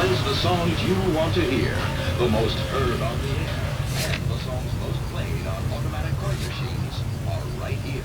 presents the songs you want to hear, the most heard on the air, and the songs most played on automatic coin machines are right here.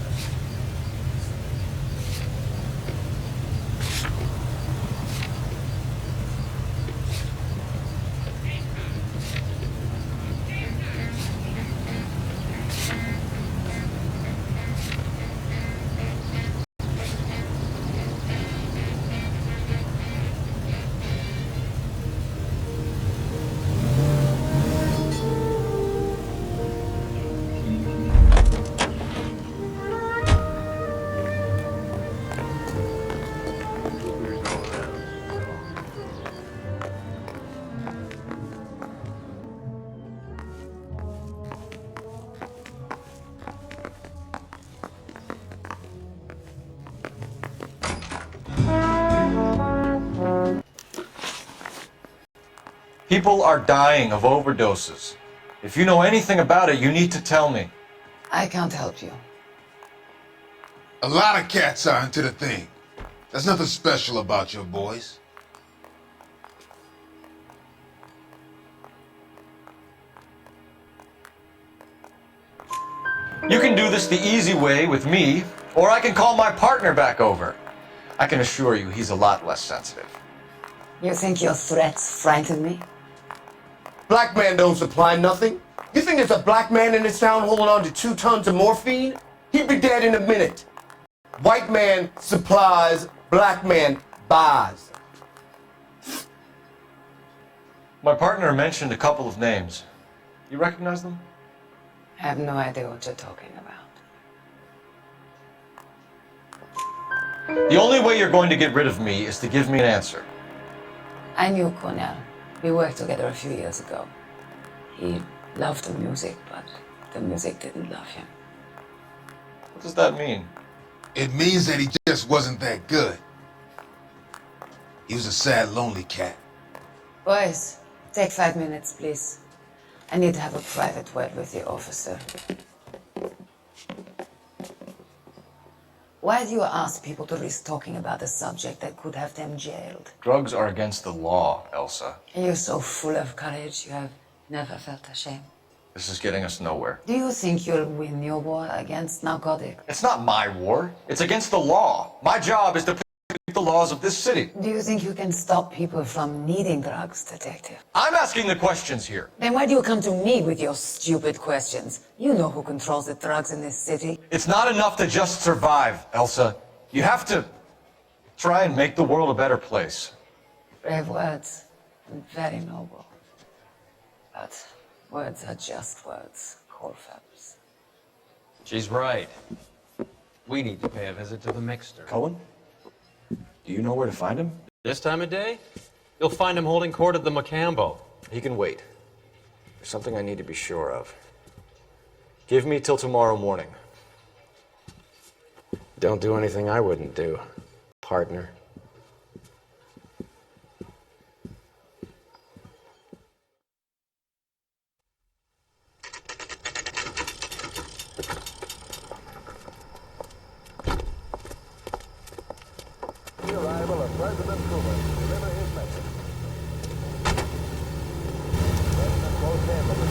People are dying of overdoses. If you know anything about it, you need to tell me. I can't help you. A lot of cats are into the thing. There's nothing special about your boys. You can do this the easy way with me, or I can call my partner back over. I can assure you he's a lot less sensitive. You think your threats frighten me? Black man don't supply nothing. You think there's a black man in this town holding on to 2 tons of morphine? He'd be dead in a minute. White man supplies, black man buys. My partner mentioned a couple of names. You recognize them? I have no idea what you're talking about. The only way you're going to get rid of me is to give me an answer. I knew Cornell. We worked together a few years ago. He loved the music, but the music didn't love him. What does that mean? It means that he just wasn't that good. He was a sad, lonely cat. Boys, take 5 minutes, please. I need to have a private word with the officer. Why do you ask people to risk talking about a subject that could have them jailed? Drugs are against the law, Elsa. You're so full of courage, you have never felt ashamed. This is getting us nowhere. Do you think you'll win your war against narcotics? It's not my war. It's against the law. My job is to protect the laws of this city. Do you think you can stop people from needing drugs, detective? I'm asking the questions here. Then why do you come to me with your stupid questions? You know who controls the drugs in this city. It's not enough to just survive, Elsa. You have to try and make the world a better place. Brave words, and very noble. But words are just words, Corfabs. She's right. We need to pay a visit to the mixer. Cohen? Do you know where to find him? This time of day, you'll find him holding court at the Macambo. He can wait. There's something I need to be sure of. Give me till tomorrow morning. Don't do anything I wouldn't do, partner. The arrival of President Truman to deliver his message. President closed in on the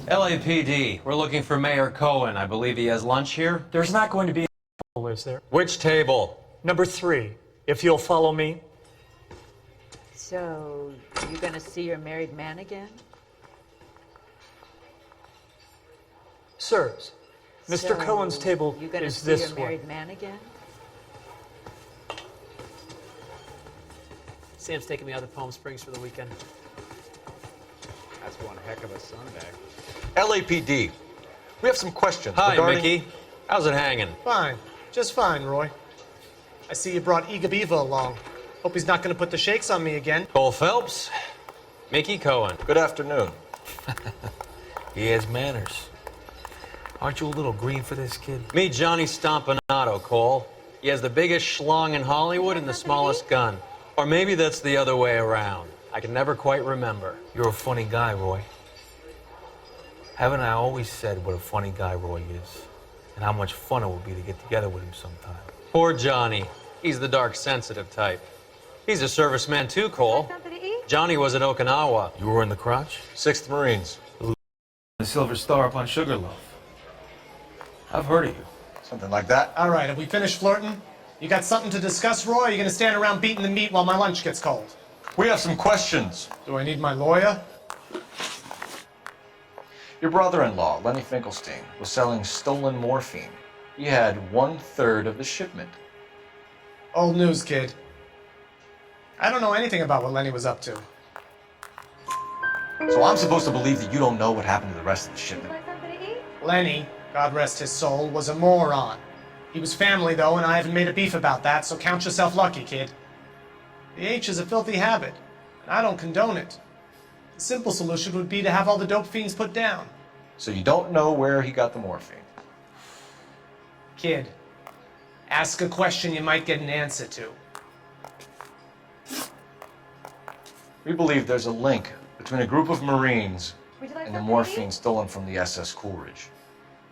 LAPD, we're looking for Mayor Cohen. I believe he has lunch here. There's not going to be a is there? Which table? Number 3, if you'll follow me. So, you gonna see your married man again? Sirs, Mr. So, Cohen's table you gonna is see this your way. married man again? Sam's taking me out to Palm Springs for the weekend. That's one heck of a Sunday. LAPD, we have some questions Hi, regarding... Mickey. How's it hanging? Fine. Just fine, Roy. I see you brought Iga Beaver along. Hope he's not going to put the shakes on me again. Cole Phelps, Mickey Cohen. Good afternoon. He has manners. Aren't you a little green for this kid? Meet Johnny Stompanato, Cole. He has the biggest schlong in Hollywood and the smallest gun. Or maybe that's the other way around. I can never quite remember. You're a funny guy, Roy. Haven't I always said what a funny guy Roy is? And how much fun it would be to get together with him sometime. Poor Johnny. He's the dark, sensitive type. He's a serviceman too, Cole. Johnny was at Okinawa. You were in the crotch? 6th Marines. The Silver Star up on Sugarloaf. I've heard of you. Something like that. All right, have we finished flirting? You got something to discuss, Roy, or are you going to stand around beating the meat while my lunch gets cold? We have some questions. Do I need my lawyer? Your brother-in-law, Lenny Finkelstein, was selling stolen morphine. He had 1/3 of the shipment. Old news, kid. I don't know anything about what Lenny was up to. So I'm supposed to believe that you don't know what happened to the rest of the shipment? Lenny, God rest his soul, was a moron. He was family, though, and I haven't made a beef about that, so count yourself lucky, kid. The H is a filthy habit, and I don't condone it. The simple solution would be to have all the dope fiends put down. So you don't know where he got the morphine? Kid, ask a question you might get an answer to. We believe there's a link between a group of Marines and the morphine stolen from the SS Coolidge.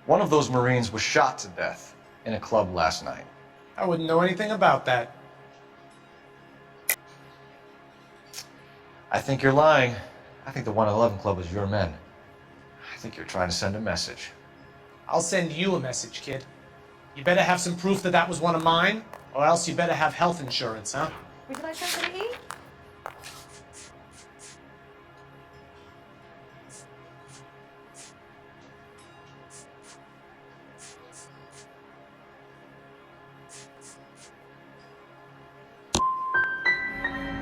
One of those Marines was shot to death in a club last night. I wouldn't know anything about that. I think you're lying. I think the 111 Club was your men. I think you're trying to send a message. I'll send you a message, kid. You better have some proof that that was one of mine, or else you better have health insurance, huh? Would you like something to eat?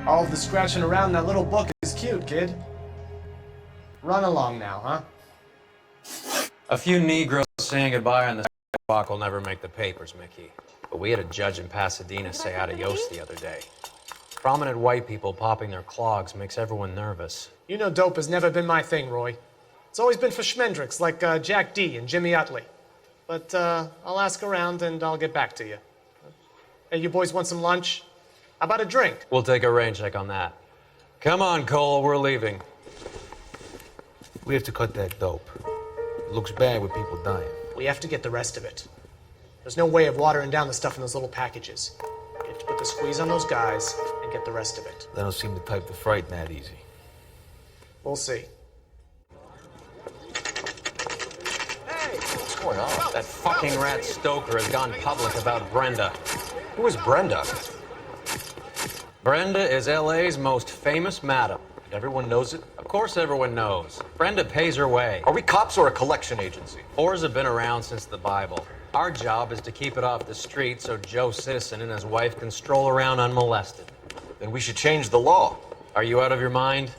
All of the scratching around in that little book is cute, kid. Run along now, huh? A few Negroes saying goodbye on the sidewalk will never make the papers, Mickey. But we had a judge in Pasadena say adios the other day. Prominent white people popping their clogs makes everyone nervous. You know dope has never been my thing, Roy. It's always been for schmendricks like Jack D. and Jimmy Utley. But I'll ask around and I'll get back to you. Hey, you boys want some lunch? How about a drink? We'll take a rain check on that. Come on, Cole, we're leaving. We have to cut that dope. It looks bad with people dying. We have to get the rest of it. There's no way of watering down the stuff in those little packages. You have to put the squeeze on those guys and get the rest of it. They don't seem the type to frighten that easy. We'll see. What's going on? That fucking rat Stoker has gone public about Brenda. Who is Brenda? Brenda is LA's most famous madam. Everyone knows it? Of course everyone knows. Brenda pays her way. Are we cops or a collection agency? Whores have been around since the Bible. Our job is to keep it off the street so Joe Citizen and his wife can stroll around unmolested. Then we should change the law. Are you out of your mind?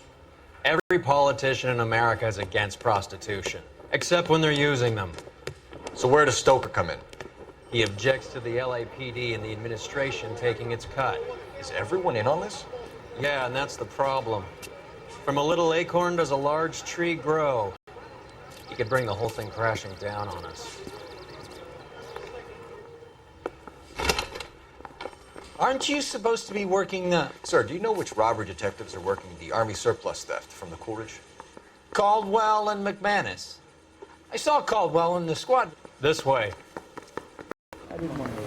Every politician in America is against prostitution, except when they're using them. So where does Stoker come in? He objects to the LAPD and the administration taking its cut. Is everyone in on this? Yeah, and that's the problem. From a little acorn does a large tree grow. He could bring the whole thing crashing down on us. Aren't you supposed to be working the... Sir, do you know which robbery detectives are working the Army surplus theft from the Coolidge? Caldwell and McManus. I saw Caldwell in the squad. This way. I didn't want to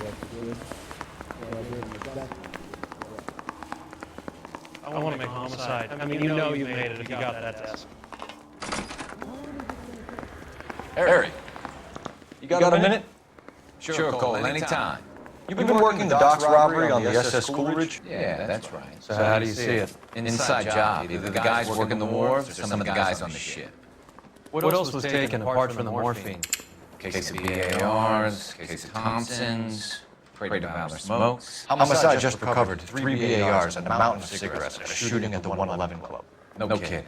I want to make homicide. I mean, you know you made it if you got that desk. Harry, you got a minute? Sure, Cole, anytime. You've been working the docks robbery on the SS Coolidge? Yeah, that's right. So how do you see it? Inside job. Either the guys working the wharves or some of the guys on the ship. What else was taken apart from the morphine? Case of BARs, case of Thompsons, Trade of Valor smokes. Homicide just recovered 3 BARs and a mountain of cigarettes at a shooting at the 111 Club. No kidding.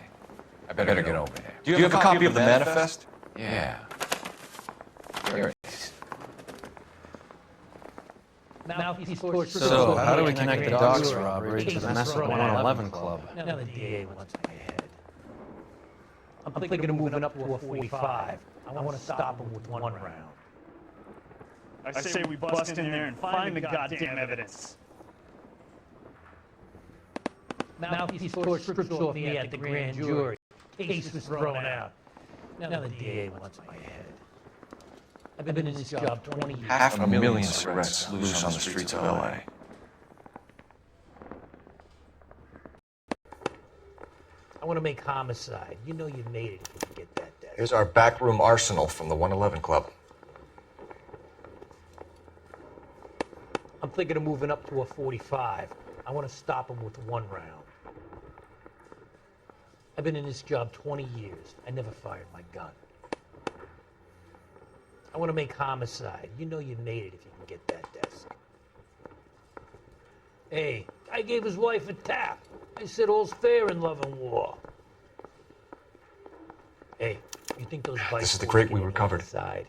I better get over there. Do you have a copy of the manifest? Yeah. Here it is. So, how do we connect the docks robbery to the mess at the 111 Club? Now the DA wants my head. I'm thinking of moving up to a 45. I want to stop him with one round. I say we bust in there and find the goddamn evidence. Now if these four strips off me at the grand jury, case was thrown out. Now the DA wants my head. I've been in this job 20 years. 500,000 cigarettes loose on the streets of LA. I want to make homicide. You know you made it if you get that desk. Here's our backroom arsenal from the 111 Club. I'm thinking of moving up to a 45. I want to stop him with one round. I've been in this job 20 years. I never fired my gun. I want to make homicide. You know you made it if you can get that desk. Hey, I gave his wife a tap. I said all's fair in love and war. Hey, you think those bikes... This is the crate we recovered. Inside?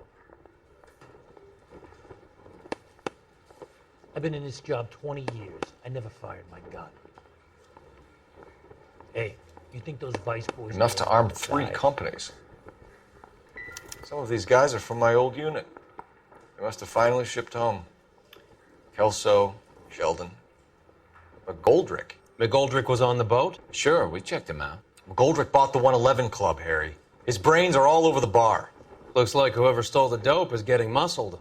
I've been in this job 20 years. I never fired my gun. Hey, you think those vice boys... Enough to arm 3 companies. Some of these guys are from my old unit. They must have finally shipped home. Kelso, Sheldon, McGoldrick. McGoldrick was on the boat? Sure, we checked him out. McGoldrick bought the 111 Club, Harry. His brains are all over the bar. Looks like whoever stole the dope is getting muscled.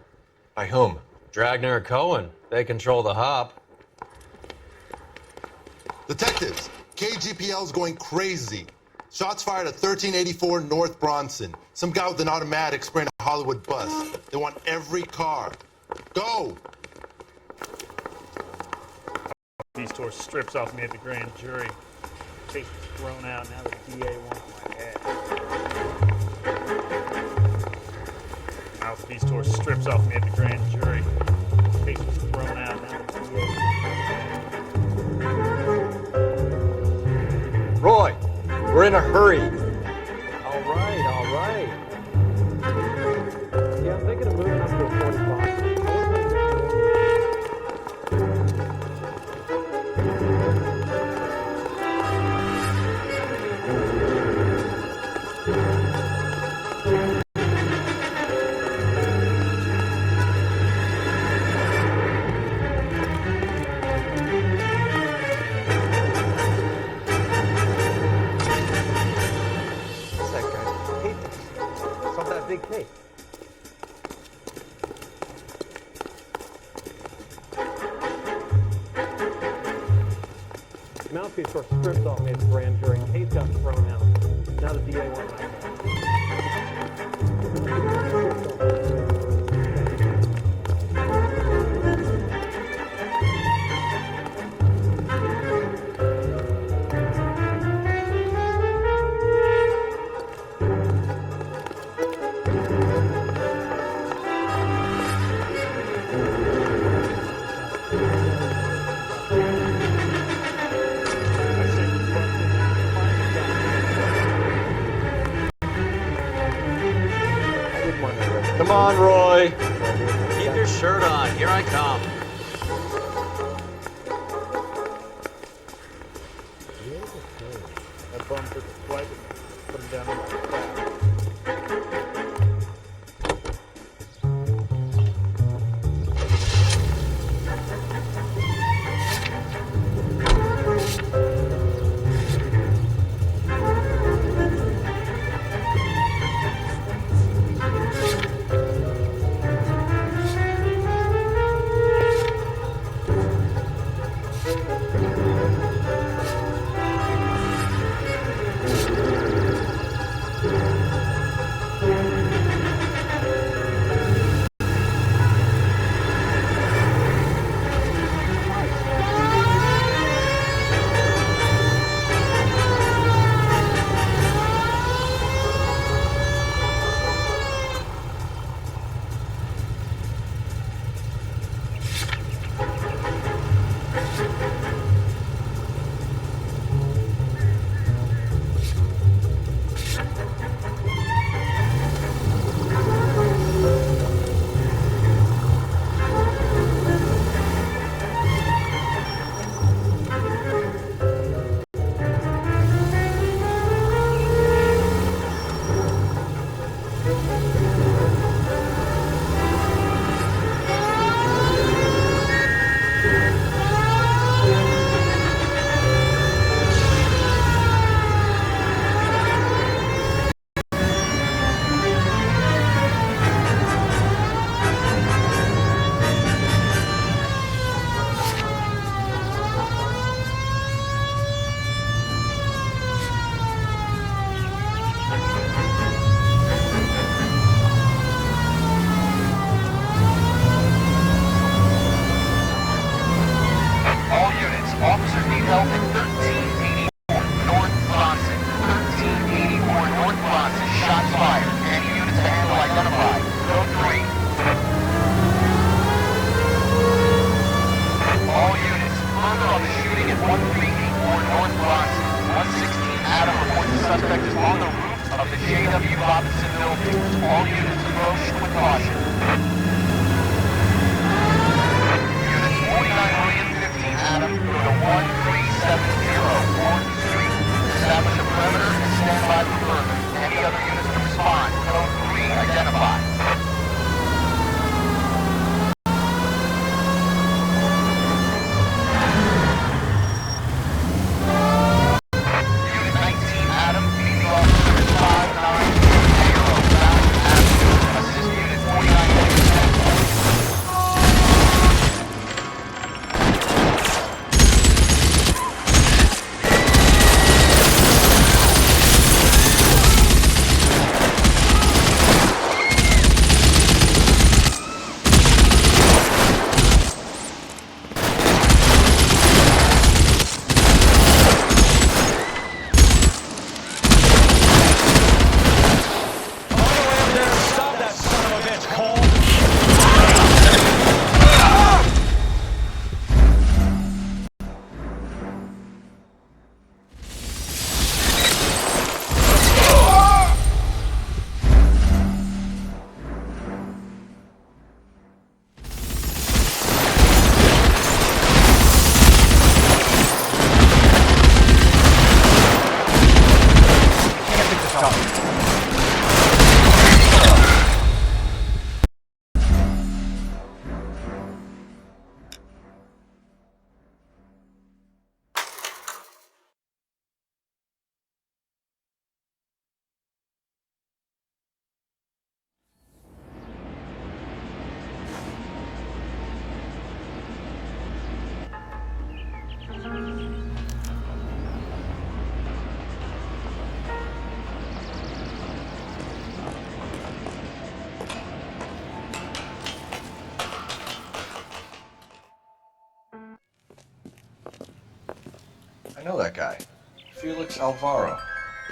By whom? Dragner or Cohen. They control the hop. Detectives, KGPL's going crazy. Shots fired at 1384 North Bronson. Some guy with an automatic spraying a Hollywood bus. They want every car. Go! These tore strips off me at the grand jury. Case was thrown out. Now the DA wants my head. Mouthpiece tore strips off me at the grand jury. Case was thrown out. Now the DA. Roy, we're in a hurry. All right, all right. Yeah, I'm thinking of moving up to a 45. Big tape. Mouthpiece tore strips off me at the grand jury. Case got thrown out. Now the DA wants my head. Come on, Roy. Keep your shirt night, Tom. That bum took a swipe and put him down on my back. Officers need help at 1384 North Bronson. 1384 North Bronson. Shots fired. Any units to handle identified. Code 3. All units, further on the shooting at 1384 North Bronson. 116 Adam reports the suspect is on the roof of the J.W. Robinson building. All units approach with caution. Units 49 and 15 Adam, go to 1370 4th Street. Establish a perimeter and stand by for further. Any other units to respond. Code 3 identified. Unit 19 Adam, PD officer is 5940 South Avenue. Assist Unit 49 and 10. I know that guy. Felix Alvaro.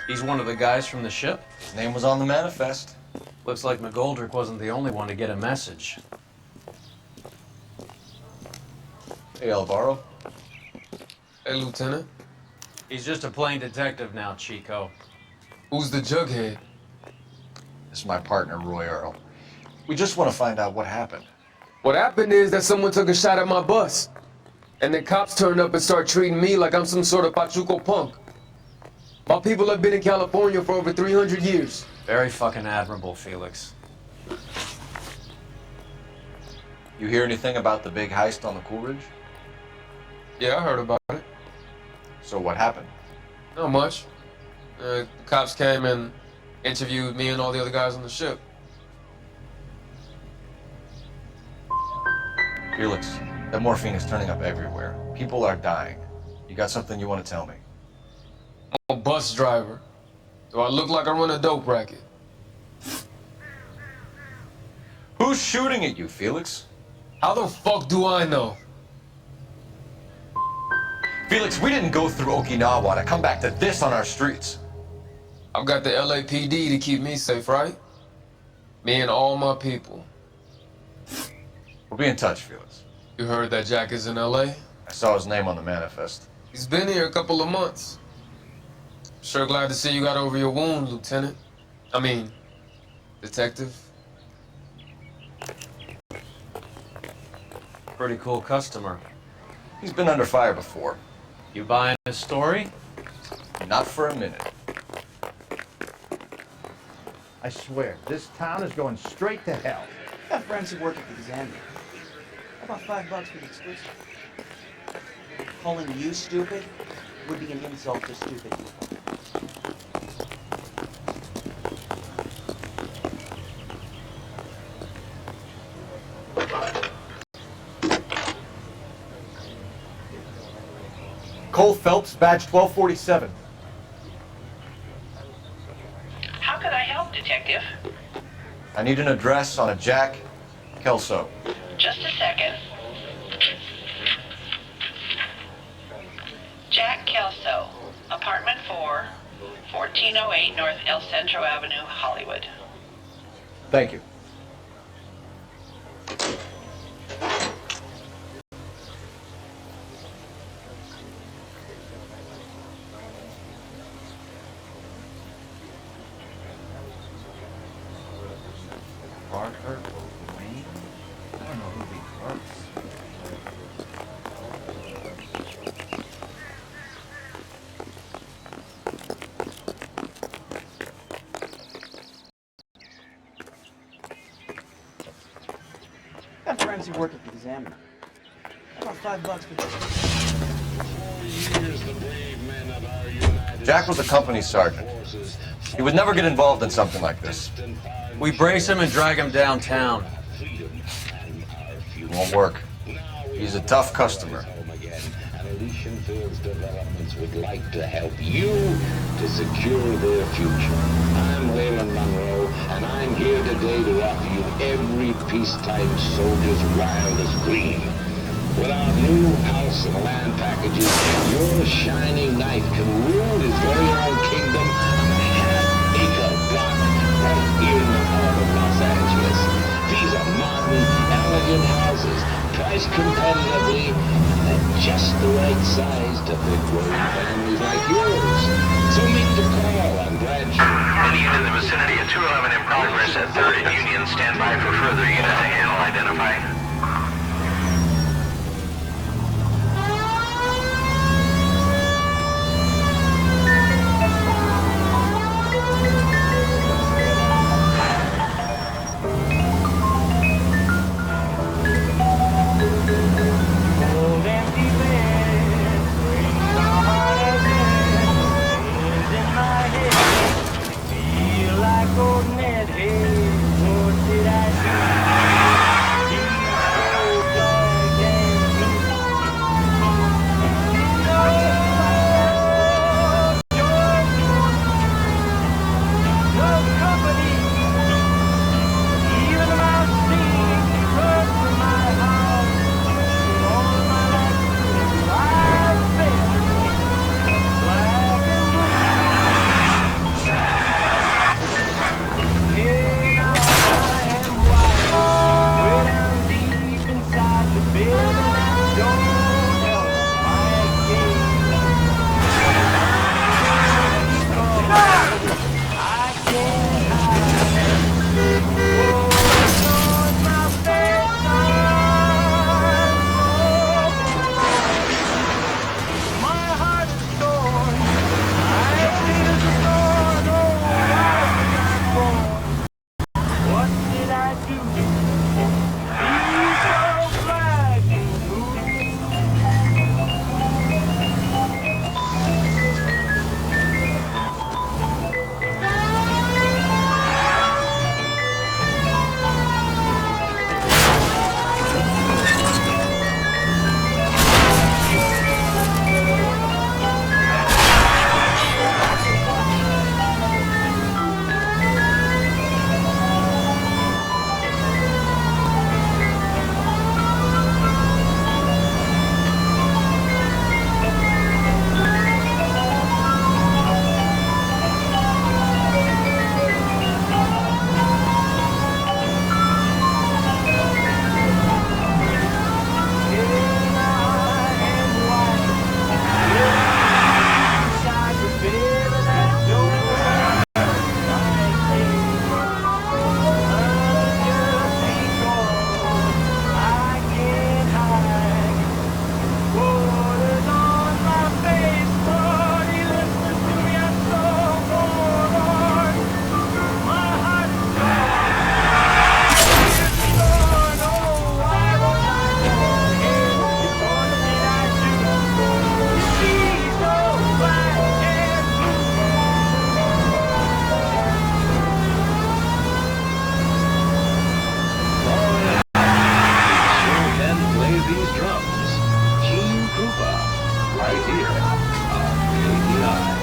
He's one of the guys from the ship? His name was on the manifest. Looks like McGoldrick wasn't the only one to get a message. Hey, Alvaro. Hey, Lieutenant. He's just a plain detective now, Chico. Who's the jughead? This is my partner, Roy Earl. We just want to find out what happened. What happened is that someone took a shot at my bus. And the cops turned up and started treating me like I'm some sort of Pachuco punk. My people have been in California for over 300 years. Very fucking admirable, Felix. You hear anything about the big heist on the Coolidge? Yeah, I heard about it. So what happened? Not much. The cops came and interviewed me and all the other guys on the ship. Felix, that morphine is turning up everywhere. People are dying. You got something you want to tell me? I'm a bus driver. Do I look like I run a dope racket? Who's shooting at you, Felix? How the fuck do I know? Felix, we didn't go through Okinawa to come back to this on our streets. I've got the LAPD to keep me safe, right? Me and all my people. We'll be in touch, Felix. You heard that Jack is in LA? I saw his name on the manifest. He's been here a couple of months. Sure glad to see you got over your wound, Lieutenant. I mean, Detective. Pretty cool customer. He's been under fire before. You buying his story? Not for a minute. I swear, this town is going straight to hell. I got friends who work at the Examiner. How about $5 for the exclusive? Calling you stupid would be an insult to stupid people. Cole Phelps, badge 1247. How could I help, Detective? I need an address on a Jack Kelso. Just a second. Jack Kelso, apartment 4, 1408 North El Centro Avenue, Hollywood. Thank you. Parker, Wayne? I don't know who these are. I got friends who work at the Examiner. How about $5 for this? Jack was a company sergeant. He would never get involved in something like this. We brace him and drag him downtown. It won't work. He's a tough customer. Developments would like to help you to secure their future. I'm Leyland Monroe, and I'm here today to offer you every peacetime soldier's wildest dream. With our new house and land packages, your shining knight can rule his very own kingdom on a half-acre block right here in the heart of Los Angeles. These are modern, elegant houses, priced competitively, and just the right size to fit growing families like yours. So make the call on Bradshaw. Any unit in the vicinity of 211 in progress at 3rd and Union. Stand by for further unit to handle identify. here on KDI.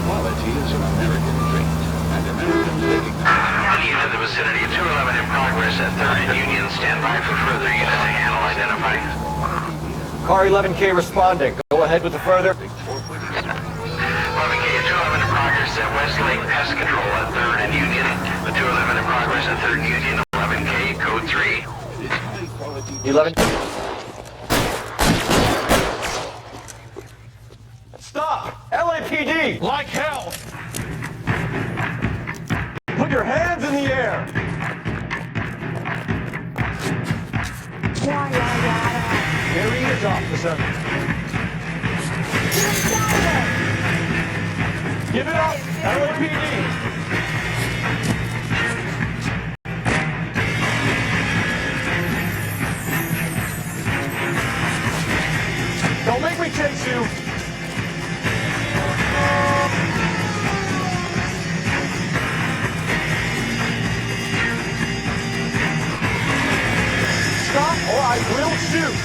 Quality is an American trait, and Americans recognize Unit in the vicinity of 211 in progress at 3rd and Union. Stand by for further unit to handle identifying. Car 11K responding. Go ahead with the further. 11K at 211 in progress at Westlake Pest Control at 3rd and Union. The 211 in progress at 3rd and Union. 11K, code 3. 11. Stop! LAPD! Like hell! Put your hands in the air! Here he is, officer. Give it up, LAPD! Don't make me chase you! Stop or I will shoot!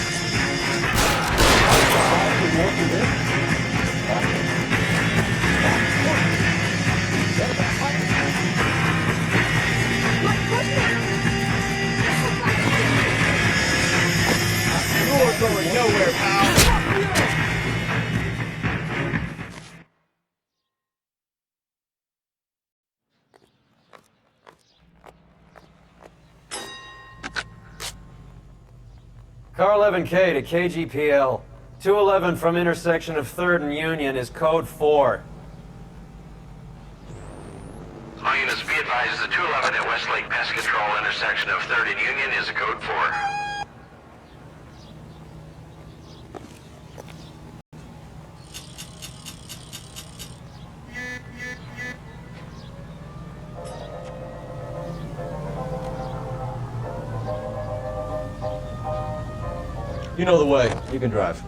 You're going nowhere, pal! Car 11K to KGPL. 211 from intersection of 3rd and Union is code 4. All units be advised, the 211 at Westlake Pest Control intersection of 3rd and Union is a code 4. You know the way. You can drive.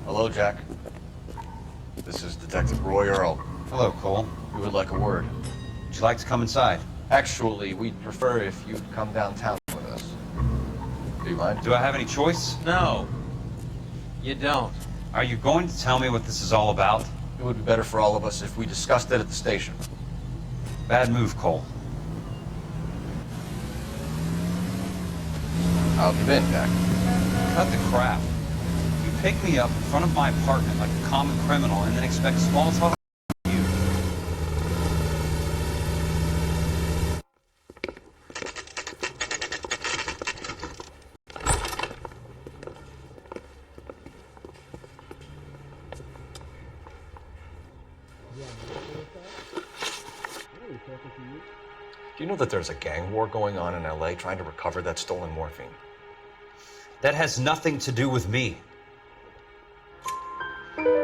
Hello, Jack. This is Detective Roy Earl. Hello, Cole. We would like a word. Would you like to come inside? Actually, we'd prefer if you'd come downtown with us. Do you mind? Do I have any choice? No. You don't. Are you going to tell me what this is all about? It would be better for all of us if we discussed it at the station. Bad move, Cole. How have you been, Jack? Cut the crap. You pick me up in front of my apartment like a common criminal and then expect small talk from you. Do you know that there's a gang war going on in LA trying to recover that stolen morphine? That has nothing to do with me.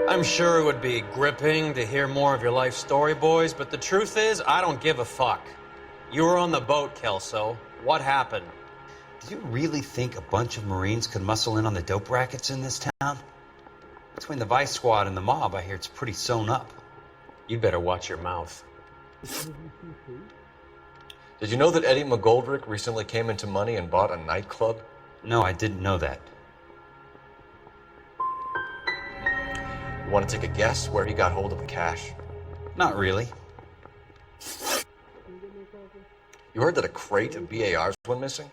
I'm sure it would be gripping to hear more of your life story, boys, but the truth is, I don't give a fuck. You were on the boat, Kelso. What happened? Do you really think a bunch of Marines could muscle in on the dope rackets in this town? Between the Vice Squad and the mob, I hear it's pretty sewn up. You better watch your mouth. Did you know that Eddie McGoldrick recently came into money and bought a nightclub? No, I didn't know that. You want to take a guess where he got hold of the cash? Not really. You heard that a crate of BARs went missing?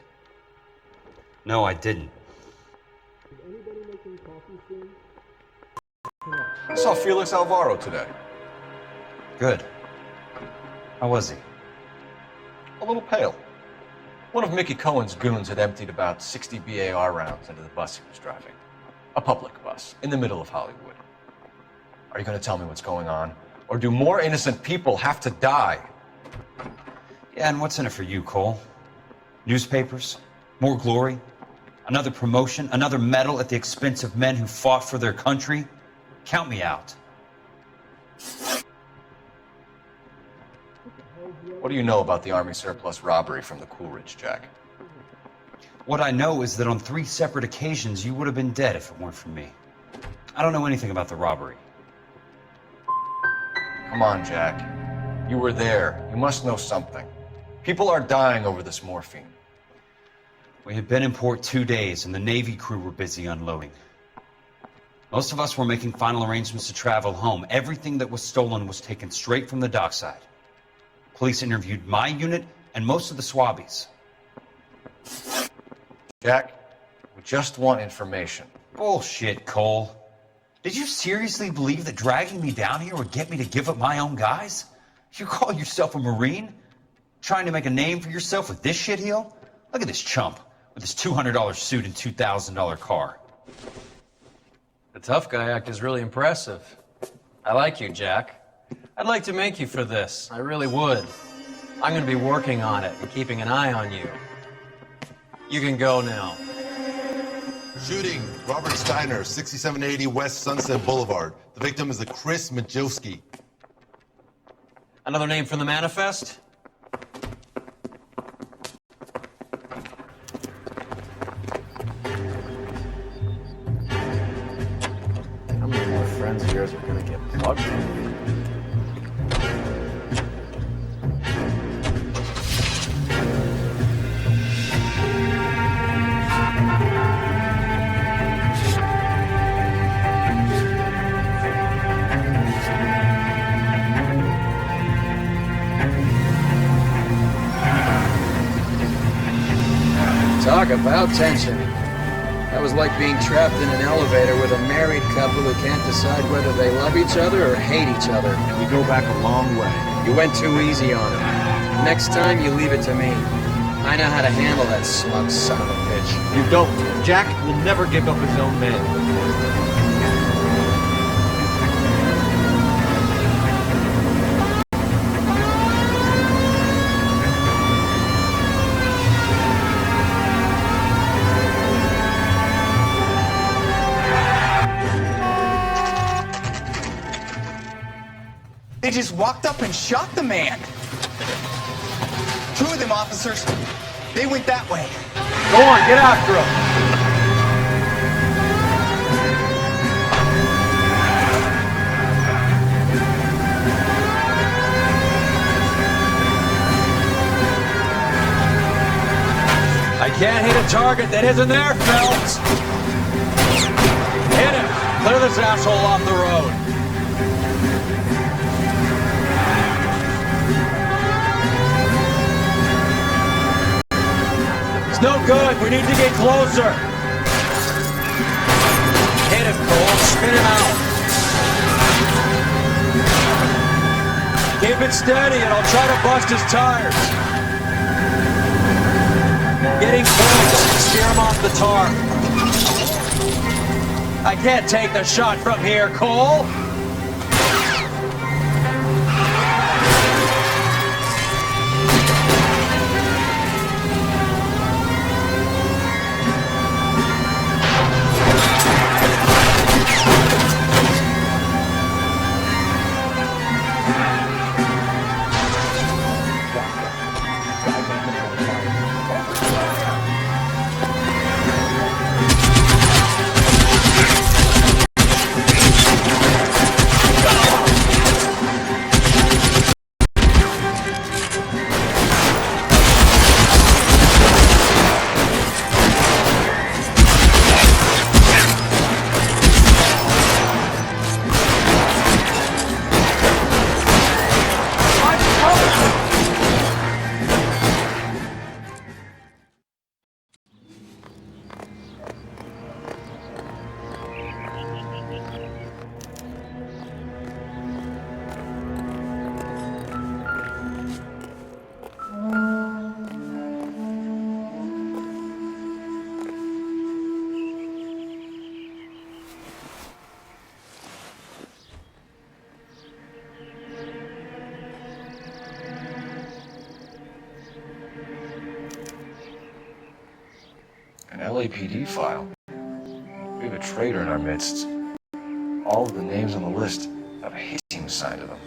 No, I didn't. I saw Felix Alvaro today. Good. How was he? A little pale. One of Mickey Cohen's goons had emptied about 60 BAR rounds into the bus he was driving. A public bus, in the middle of Hollywood. Are you going to tell me what's going on? Or do more innocent people have to die? Yeah, and what's in it for you, Cole? Newspapers? More glory? Another promotion? Another medal at the expense of men who fought for their country? Count me out. What do you know about the Army surplus robbery from the Coolidge, Jack? What I know is that on 3 separate occasions, you would have been dead if it weren't for me. I don't know anything about the robbery. Come on, Jack. You were there. You must know something. People are dying over this morphine. We had been in port 2 days, and the Navy crew were busy unloading. Most of us were making final arrangements to travel home. Everything that was stolen was taken straight from the dockside. Police interviewed my unit and most of the swabbies. Jack, we just want information. Bullshit, Cole. Did you seriously believe that dragging me down here would get me to give up my own guys? You call yourself a Marine? Trying to make a name for yourself with this shitheel? Look at this chump with his $200 suit and $2,000 car. The tough guy act is really impressive. I like you, Jack. I'd like to make you for this. I really would. I'm going to be working on it and keeping an eye on you. You can go now. Shooting, Robert Steiner, 6780 West Sunset Boulevard. The victim is a Chris Majewski. Another name from the manifest? How many more friends of yours are going to get plugged from you? Talk about tension. That was like being trapped in an elevator with a married couple who can't decide whether they love each other or hate each other. And we go back a long way. You went too easy on him. Next time, you leave it to me. I know how to handle that smug son of a bitch. You don't. Jack will never give up his own men. They just walked up and shot the man. 2 of them officers, they went that way. Go on, get after him. I can't hit a target that isn't there, Phelps. Hit him. Clear this asshole off the road. No good. We need to get closer. Hit him, Cole. Spin him out. Keep it steady and I'll try to bust his tires. Getting close. Steer him off the tarp. I can't take the shot from here, Cole. An LAPD file. We have a traitor in our midst. All of the names on the list have a hissing assigned to them.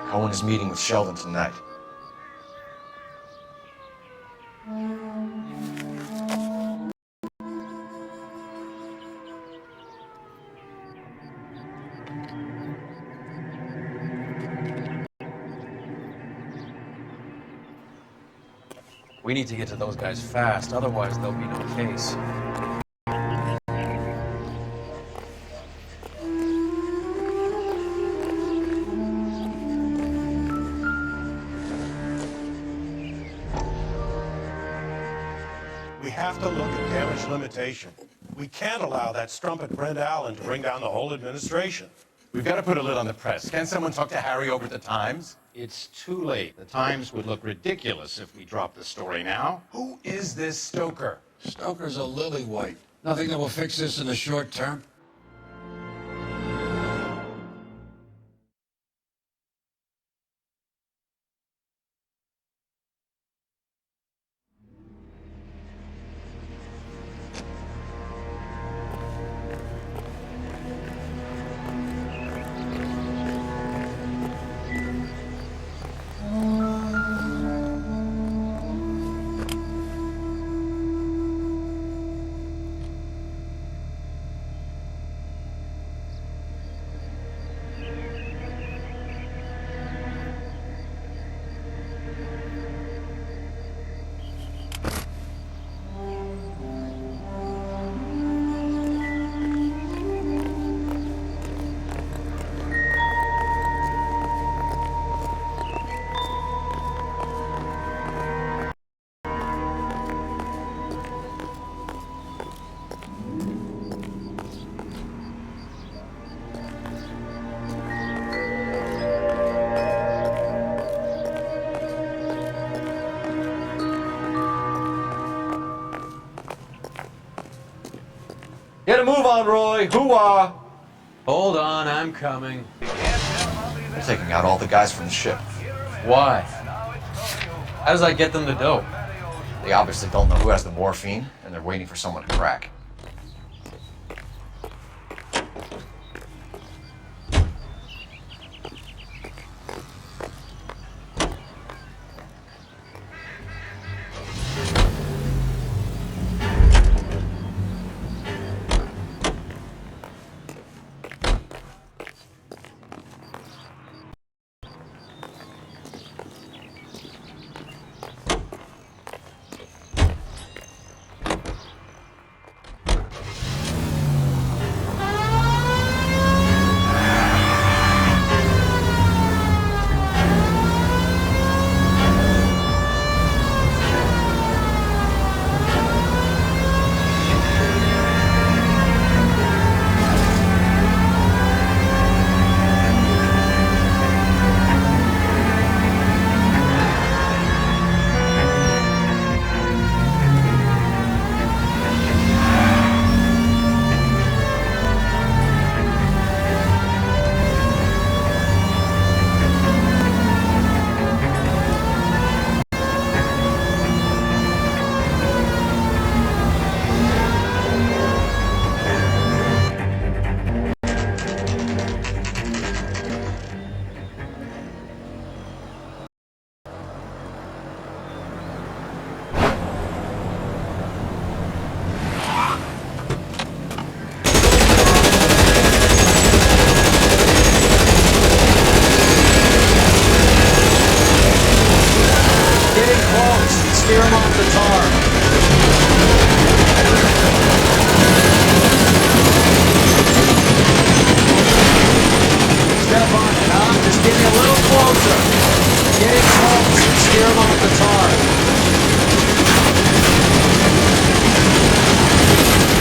Cohen is meeting with Sheldon tonight. We need to get to those guys fast, otherwise there'll be no case. We have to look at damage limitation. We can't allow that strumpet Brent Allen to bring down the whole administration. We've got to put a lid on the press. Can someone talk to Harry over at the Times? It's too late. The Times would look ridiculous if we dropped the story now. Who is this Stoker? Stoker's a lily-white. Nothing that will fix this in the short term. Get a move on, Roy. Hoo-ah. Hold on, I'm coming. They're taking out all the guys from the ship. Why? How does that get them the dope? They obviously don't know who has the morphine, and they're waiting for someone to crack. Steer him off the tar. Step on it, huh? Just get me a little closer. Get in close and steer him off the tar.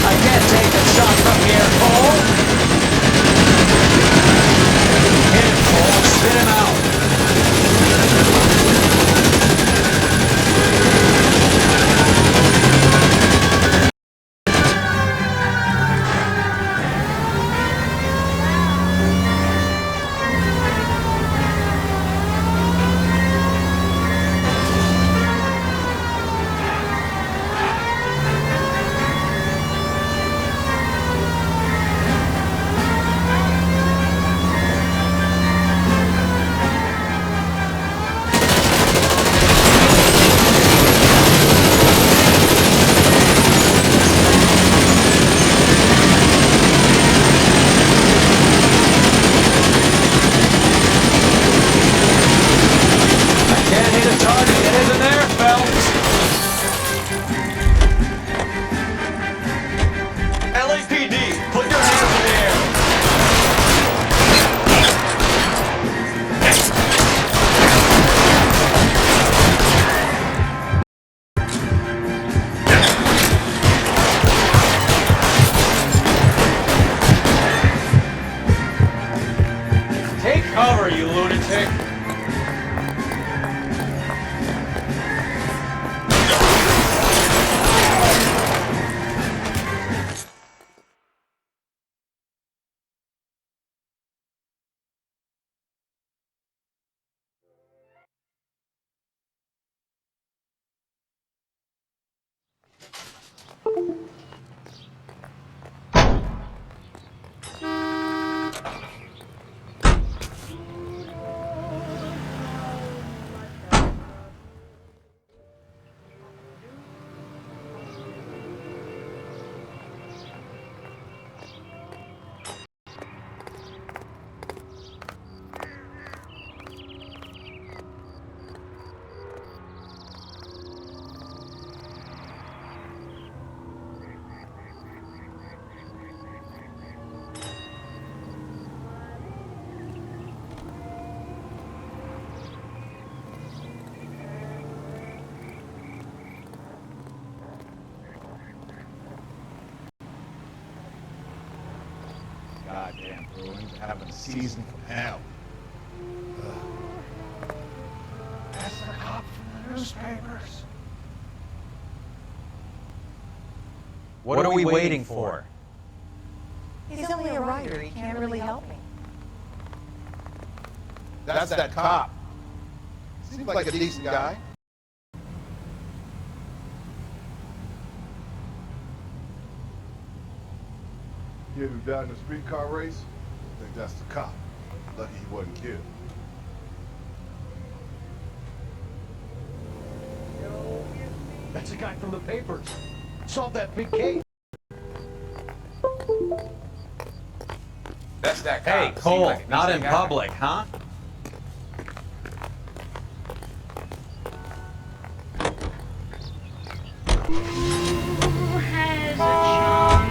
I can't take a shot from here, Cole. Hit him, Cole. Spit him out. Cover, you lunatic! Goddamn Bruins having a season from hell. That's the cop from the newspapers. What are we waiting for? He's only a writer. He can't really help me. That's that cop. Seems like a decent guy. Kid who died in a streetcar race? I think that's the cop. Lucky he wasn't killed. That's the guy from the papers. Solved that big case. That's that Hey, cop. Cole, Seems like a not in decent guy. public, huh? Who has a charm?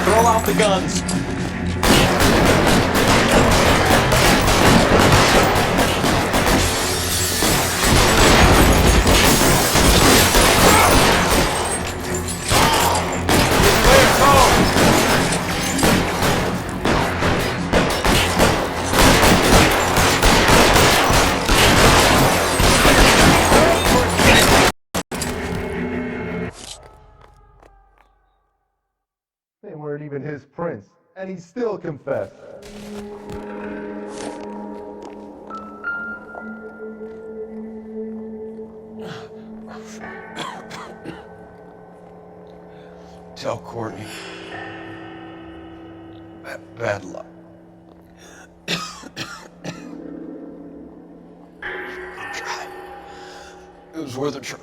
Throw out the guns. They weren't even his prints, and he still confessed. Tell Courtney. Bad luck. It was worth a try.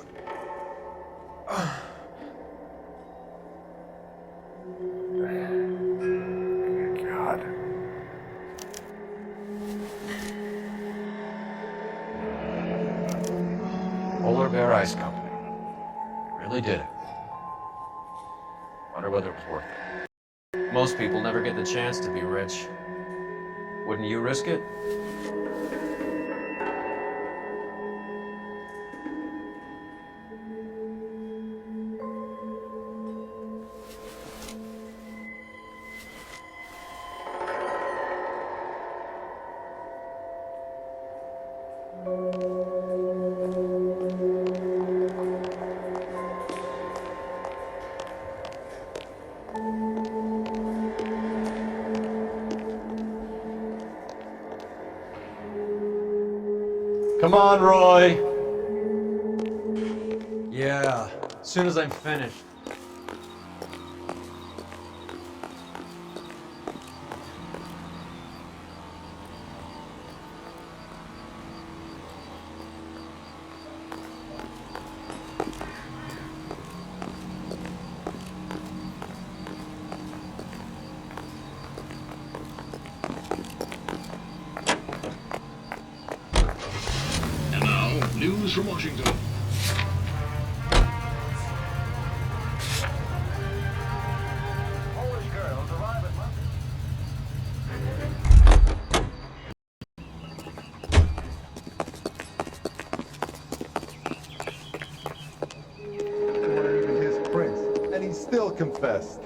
God. Polar Bear Ice Company. Really did it. Wonder whether it was worth it. Most people never get the chance to be rich. Wouldn't you risk it? Come on, Roy. Yeah, as soon as I'm finished. And now, news from Washington. Even his prince, and he still confessed.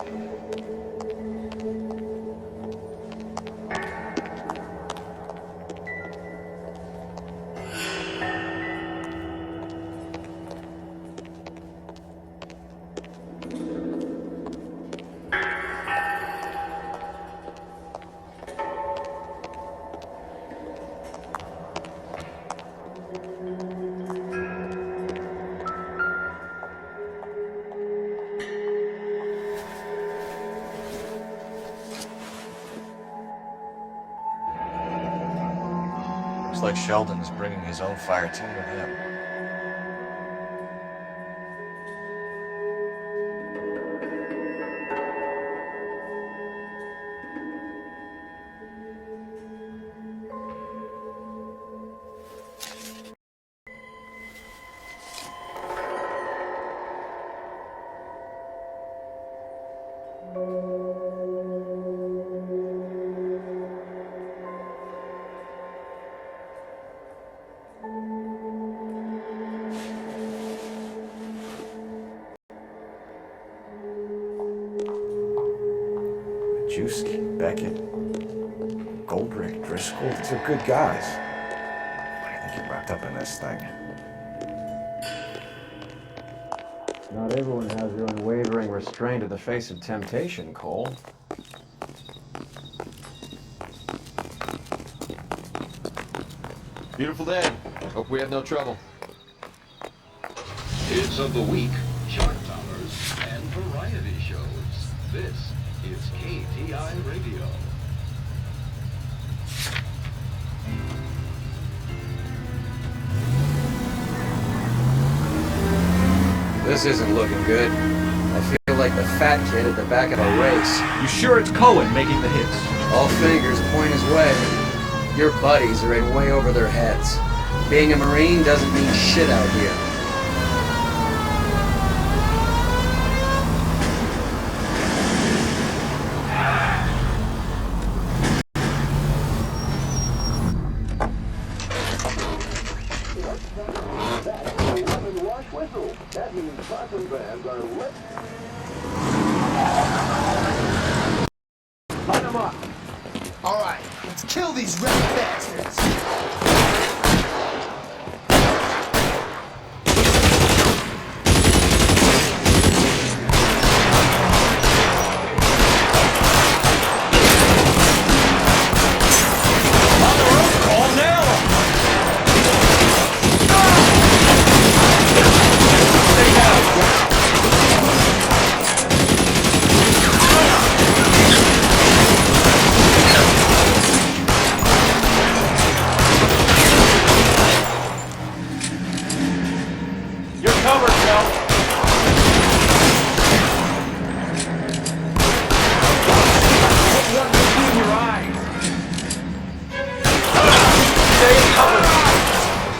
Looks like Sheldon is bringing his own fire team with him. Majewski, Beckett, Goldrick, Driscoll, these are good guys. Why do you think you're wrapped up in this thing? Not everyone has your unwavering restraint in the face of temptation, Cole. Beautiful day. Hope we have no trouble. Hits of the week, chart toppers, and variety shows. This is KTI Radio. This isn't looking good. I feel like the fat kid at the back of a race. You sure it's Cohen making the hits? All fingers point his way. Your buddies are in way over their heads. Being a Marine doesn't mean shit out here. Line them up. All right, let's kill these red bastards.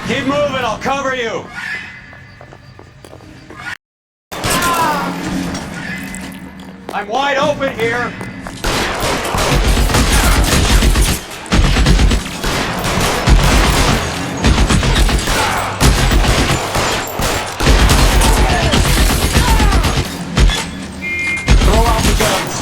Keep moving, I'll cover you! I'm wide open here! Throw out the guns!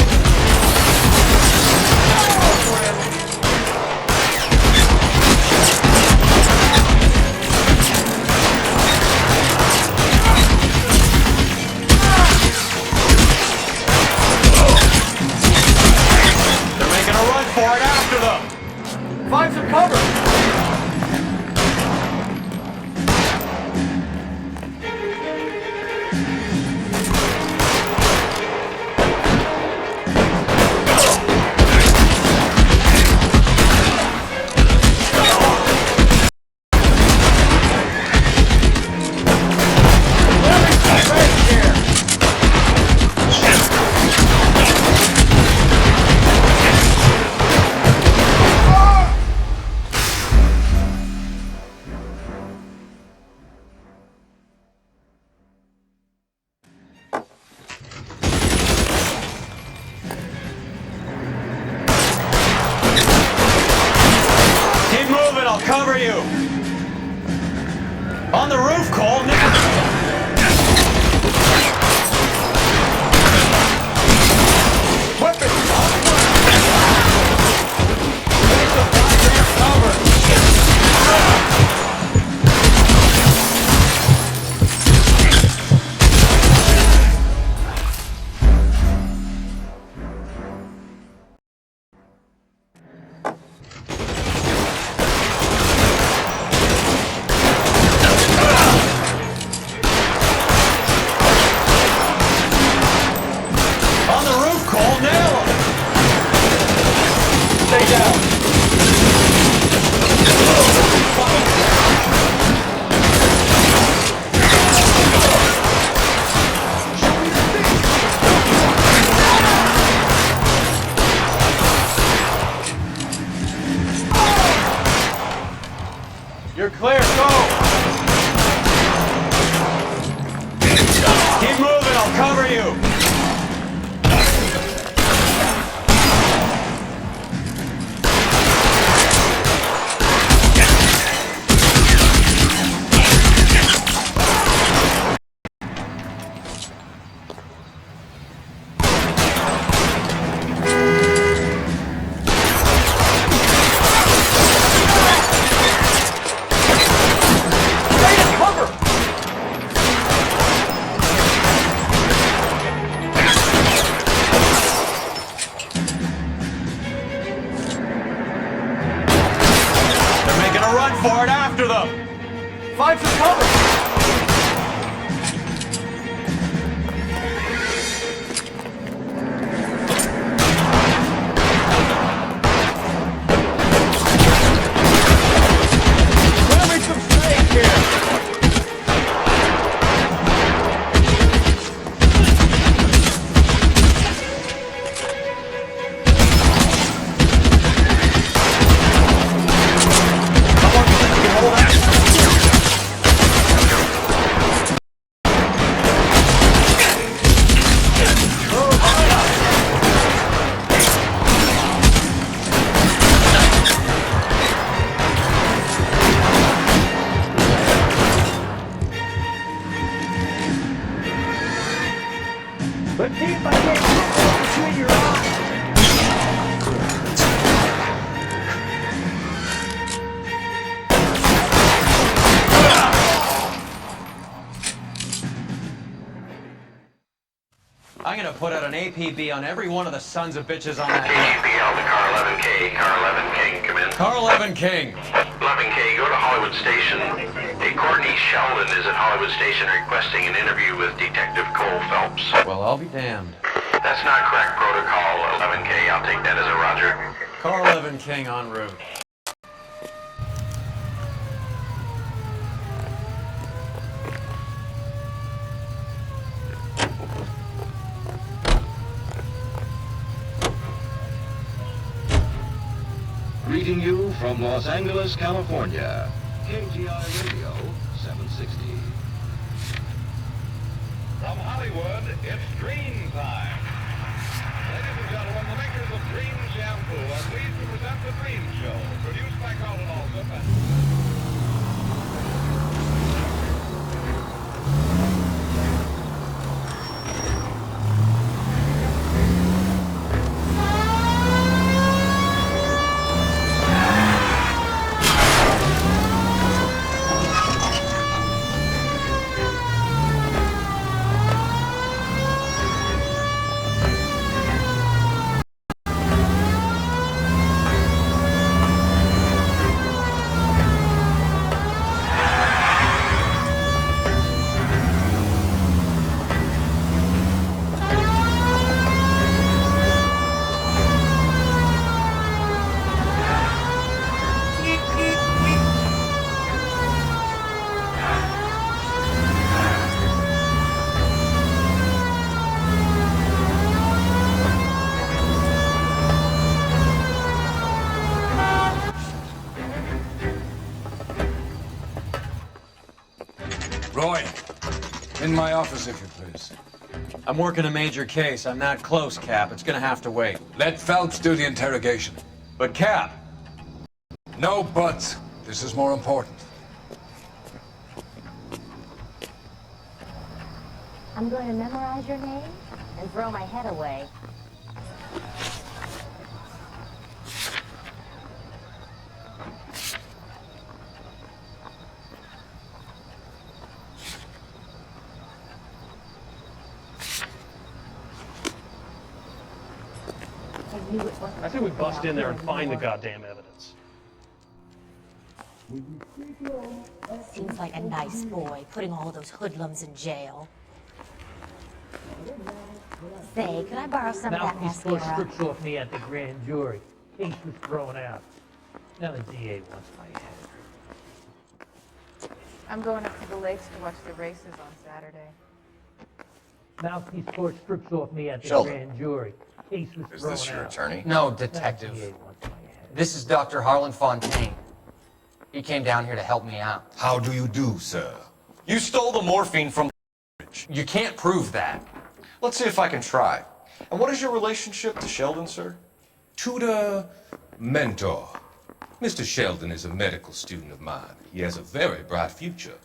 On the roof, Cole, now! You're clear, go! Keep moving, I'll cover you! For it after them! Find some cover! Grabbing some space here! But see if I can't get between your eyes. I'm gonna put out an APB on every one of the sons of bitches on that KGPL to Car 11K. Car 11 King, come in. Car 11 King. 11K, go to Hollywood Station. Hey, Courtney Sheldon is at Hollywood Station requesting an interview with Detective Cole Phelps. Well, I'll be damned. That's not correct protocol, 11K. I'll take that as a roger. Car 11 King en route. Greeting you from Los Angeles, California. KGI Radio 760. From Hollywood, it's Dream Time. Ladies and gentlemen, the makers of Dream Shampoo are pleased to present The Dream Show, produced by Carlton Alsop and... Roy, in my office, if you please. I'm working a major case. I'm not close, Cap. It's gonna have to wait. Let Phelps do the interrogation. But, Cap! No buts. This is more important. I'm going to memorize your name and throw my head away. I think we bust in there and find the goddamn evidence. Seems like a nice boy, putting all those hoodlums in jail. Say, could I borrow some of that Mouthpiece scored mascara? strips off me at the grand jury. Case was thrown out. Now the DA wants my head. I'm going up to the lakes to watch the races on Saturday. Mouthpiece scored strips off me at the Sheldon. grand jury. Case was Is thrown this your out. attorney? No, detective. This is Dr. Harlan Fontaine. He came down here to help me out. How do you do, sir? You stole the morphine from the fridge. You can't prove that. Let's see if I can try. And what is your relationship to Sheldon, sir? Tutor, mentor. Mr. Sheldon is a medical student of mine. He has a very bright future.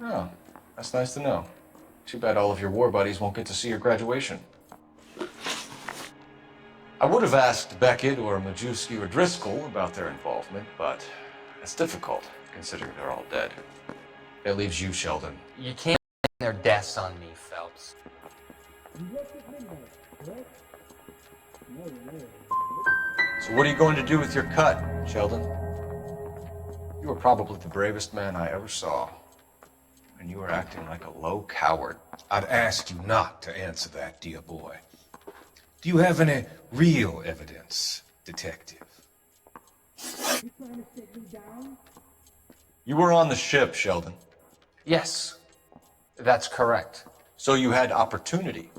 Oh, that's nice to know. Too bad all of your war buddies won't get to see your graduation. I would have asked Beckett or Majewski or Driscoll about their involvement, but it's difficult, considering they're all dead. That leaves you, Sheldon. You can't pin their deaths on me, Phelps. So what are you going to do with your cut, Sheldon? You were probably the bravest man I ever saw. And you were acting like a low coward. I'd ask you not to answer that, dear boy. Do you have any real evidence, detective? You were on the ship, Sheldon. Yes, that's correct. So you had opportunity.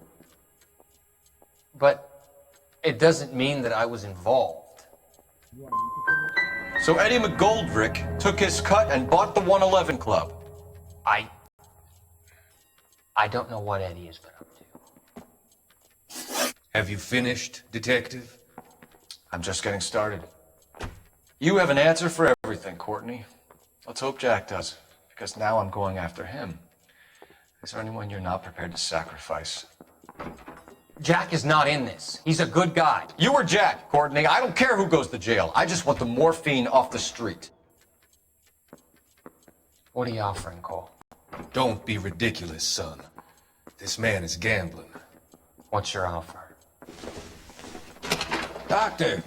But it doesn't mean that I was involved. So Eddie McGoldrick took his cut and bought the 111 Club. I don't know what Eddie has been up to. Have you finished, detective? I'm just getting started. You have an answer for everything, Courtney. Let's hope Jack does, because now I'm going after him. Is there anyone you're not prepared to sacrifice? Jack is not in this. He's a good guy. You or Jack, Courtney. I don't care who goes to jail. I just want the morphine off the street. What are you offering, Cole? Don't be ridiculous, son. This man is gambling. What's your offer? Doctor,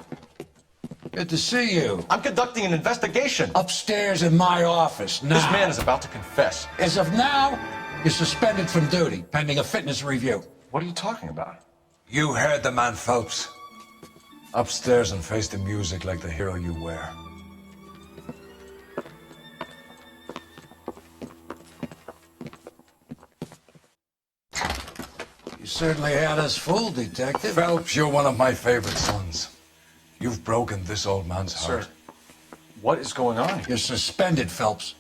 good to see you. I'm conducting an investigation. Upstairs in my office now. This man is about to confess. As of now, you're suspended from duty, pending a fitness review. What are you talking about? You heard the man, Phelps. Upstairs and face the music like the hero you were. You certainly had us fooled, Detective. Phelps, you're one of my favorite sons. You've broken this old man's heart. Sir, what is going on here? You're suspended, Phelps.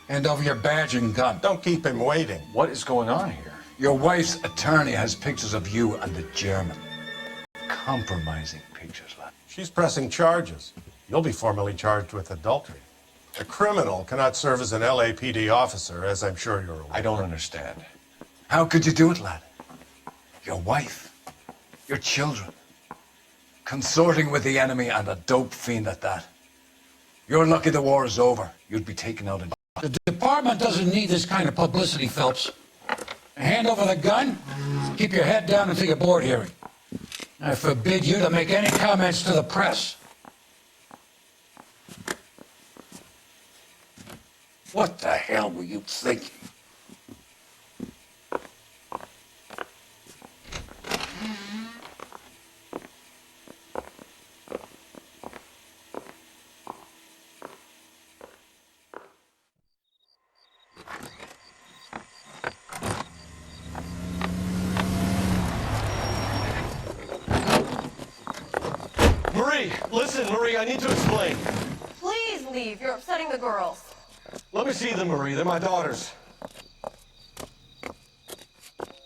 Hand over your badge and gun. Don't keep him waiting. What is going on here? Your wife's attorney has pictures of you and the German. Compromising pictures, lad. She's pressing charges. You'll be formally charged with adultery. A criminal cannot serve as an LAPD officer, as I'm sure you're aware. I don't understand. How could you do it, lad? Your wife, your children, consorting with the enemy and a dope fiend at that. You're lucky the war is over. You'd be taken out in... The department doesn't need this kind of publicity, Phelps. Hand over the gun, keep your head down until your board hearing. I forbid you to make any comments to the press. What the hell were you thinking? Marie, listen, Marie, I need to explain. Please leave. You're upsetting the girls. Let me see them, Marie. They're my daughters.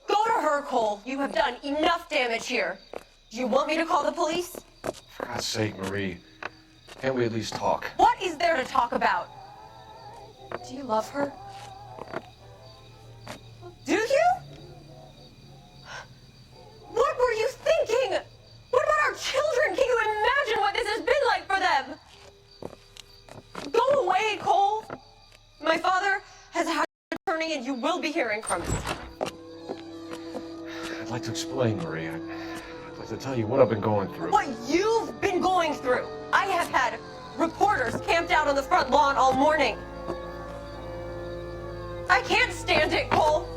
Go to her, Cole. You have done enough damage here. Do you want me to call the police? For God's sake, Marie. Can't we at least talk? What is there to talk about? Do you love her? Do you? has had an attorney, and you will be hearing from him. I'd like to explain, Marie. I'd like to tell you what I've been going through. What you've been going through. I have had reporters camped out on the front lawn all morning. I can't stand it, Cole.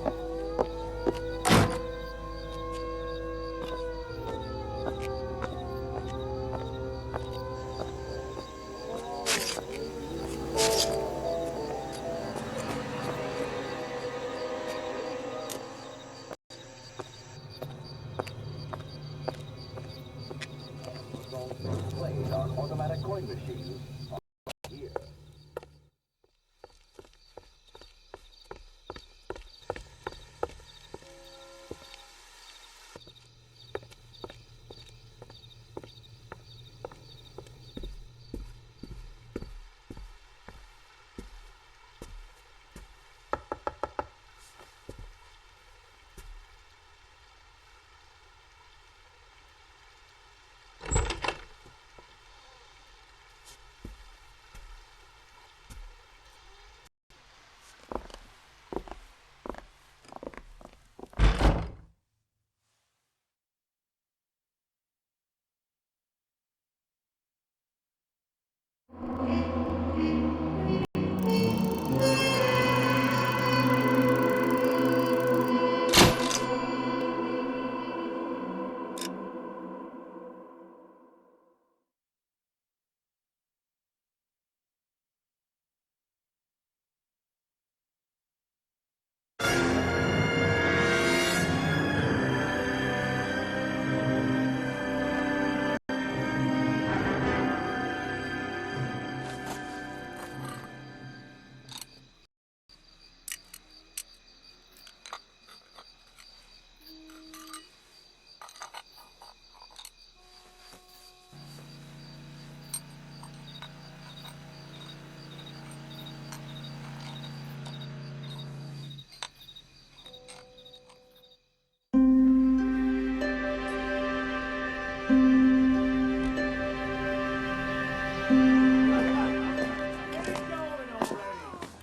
Automatic coin machines. Here.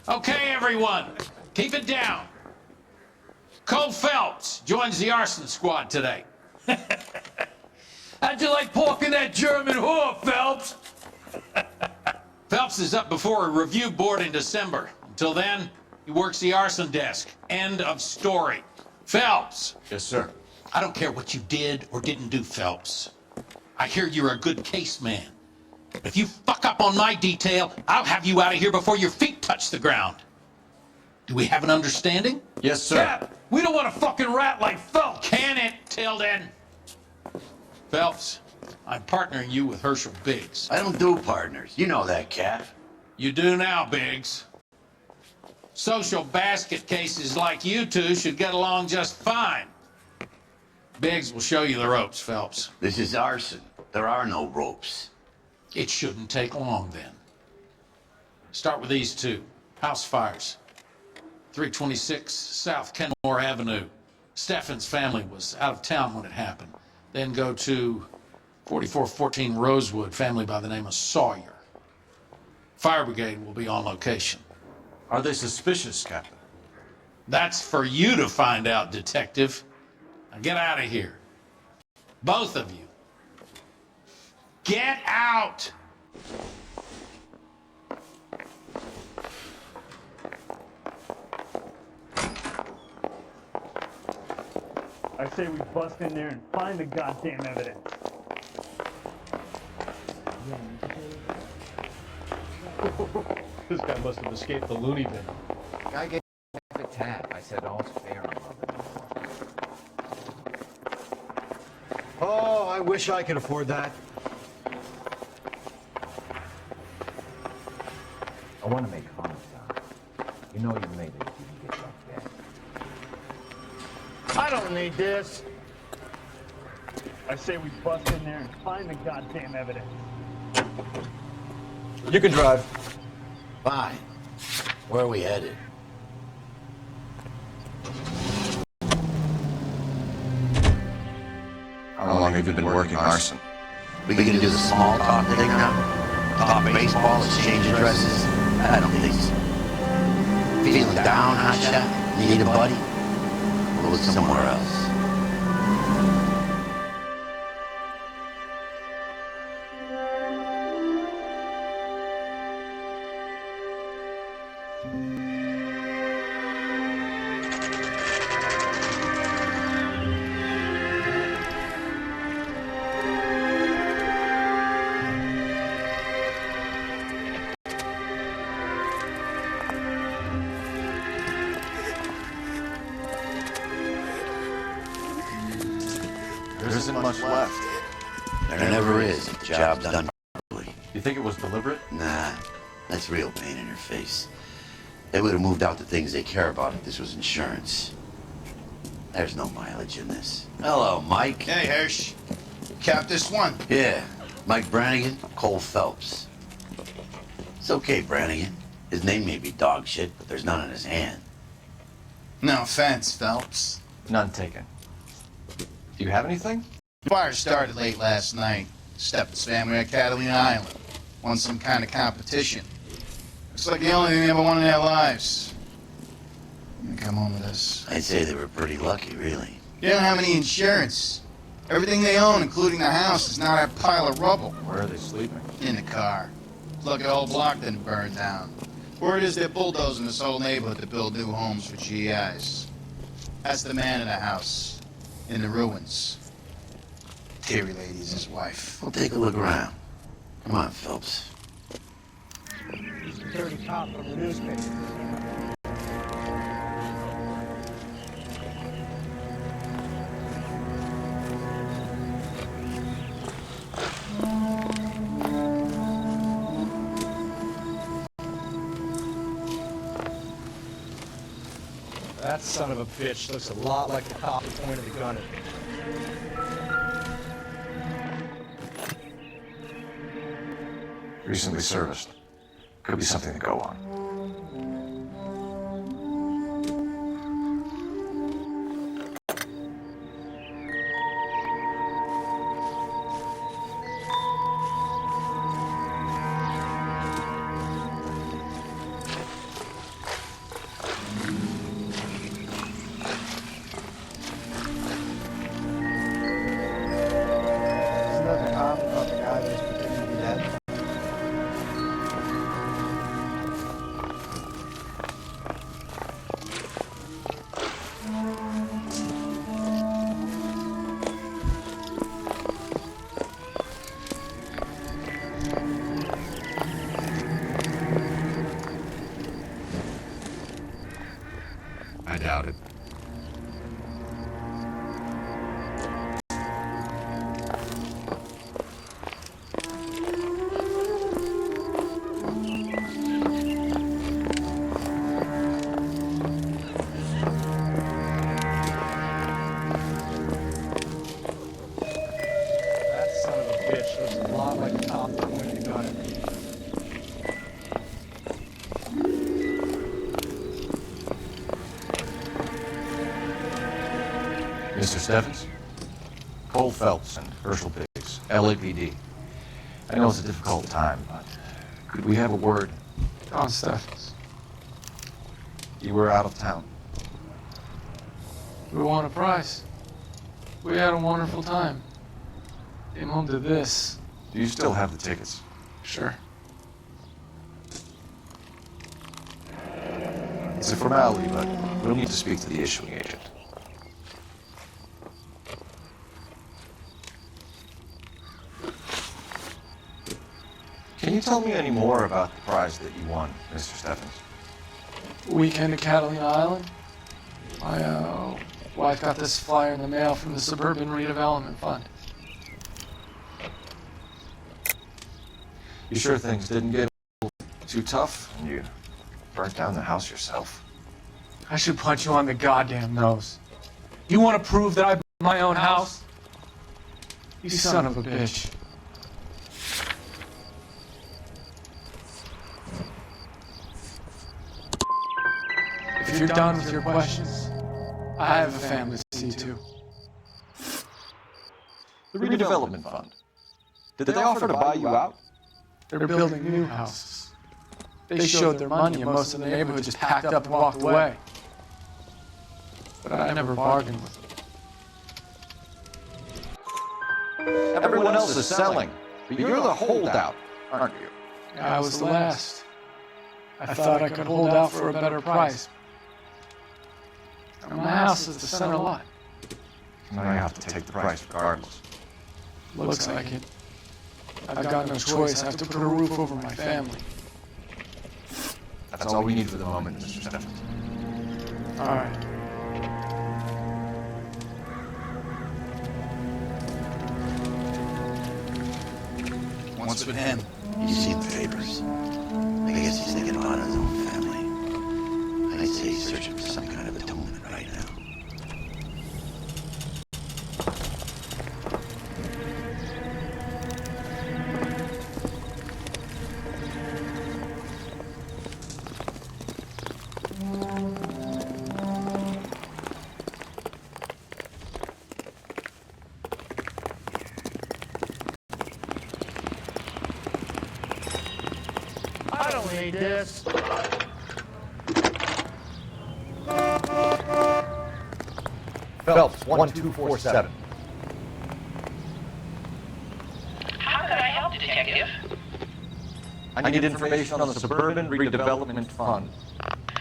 Okay, everyone, keep it down. Cole Phelps joins the arson squad today. How'd you like pork in that German whore, Phelps? Phelps is up before a review board in December. Until then, he works the arson desk. End of story. Phelps. Yes, sir. I don't care what you did or didn't do, Phelps. I hear you're a good case man. If you fuck up on my detail, I'll have you out of here before your feet touch the ground. Do we have an understanding? Yes, sir. Cap, we don't want a fucking rat like Phelps. Can it, Tilden? Phelps, I'm partnering you with Herschel Biggs. I don't do partners. You know that, Cap. You do now, Biggs. Social basket cases like you two should get along just fine. Biggs will show you the ropes, Phelps. This is arson. There are no ropes. It shouldn't take long, then. Start with these two. House fires. 326 South Kenmore Avenue. Steffen's family was out of town when it happened. Then go to 4414 Rosewood, family by the name of Sawyer. Fire brigade will be on location. Are they suspicious, Captain? That's for you to find out, Detective. Now get out of here. Both of you. Get out! I say we bust in there and find the goddamn evidence. This guy must have escaped the loony bin. Guy gave me a tap. I said all's fair in love and war. Oh, I wish I could afford that. I want to make homicide. You know you made it if you can get like that. I don't need this. I say we bust in there and find the goddamn evidence. You can drive. Fine. Where are we headed? How long have you been working arson? We gonna do the small talk thing now? Talk baseball, exchange addresses? I don't think so. Feeling down, hotshot? Need a buddy? We'll look somewhere else. There isn't much left. There never is. The job's done properly. You think it was deliberate? Nah, that's real pain in her face. They would have moved out the things they care about if this was insurance. There's no mileage in this. Hello, Mike. Hey, Hirsch. Cap this one. Yeah, Mike Brannigan, Cole Phelps. It's okay, Brannigan. His name may be dog shit, but there's none in his hand. No offense, Phelps. None taken. Do you have anything? Fire started late last night. Stephen's family at Catalina Island. Won some kind of competition. Looks like the only thing they ever won in their lives. You come home with us. I'd say they were pretty lucky, really. They don't have any insurance. Everything they own, including the house, is now that pile of rubble. Where are they sleeping? In the car. Look, the whole block didn't burn down. Word is they're bulldozing this whole neighborhood to build new homes for GIs. That's the man in the house. In the ruins. Terry Lady's his wife. We'll take a look around. Come on, Phelps. Dirty cop from the newspaper. That son of a bitch looks a lot like the cop who pointed the gun at me. Recently serviced. Could be something to go on. I doubt it. That son of a bitch looks a lot like the cop who pointed the gun at me. Mr. Stephens? Cole Phelps and Herschel Biggs, LAPD. I know it's a difficult time, but could we have a word? Don Stephens. You were out of town. We won a prize. We had a wonderful time. Came home to this. Do you still have the tickets? Sure. It's a formality, but we'll need to speak to the issuing agent. Can you tell me any more about the prize that you won, Mr. Stephens? Weekend at Catalina Island. My wife got this flyer in the mail from the Suburban Redevelopment Fund. You sure things didn't get too tough and you burnt down the house yourself? I should punch you on the goddamn nose. You want to prove that I built my own house? You son of a bitch. If you're done with your questions, I have a family to see to. The Redevelopment Fund. Did they offer to buy you out? They're building new houses. They showed their money and most of the neighborhood just packed up and walked away. But I never bargained with them. Everyone else is selling, but you're the holdout, aren't you? I was the last. I thought I could hold out for a better price. And my house is the center lot. Now you have to take the price regardless. Looks like it. I've got no choice. I have to put a roof over my family. That's all we need for the moment, Mr. Stephens. All right. What's with him? He's seen the papers. I guess he's thinking about his own family. I'd say he's searching for some kind of atonement right now. I don't need this. Phelps, 1247. How could I help, Detective? I need information on the Suburban Redevelopment Fund.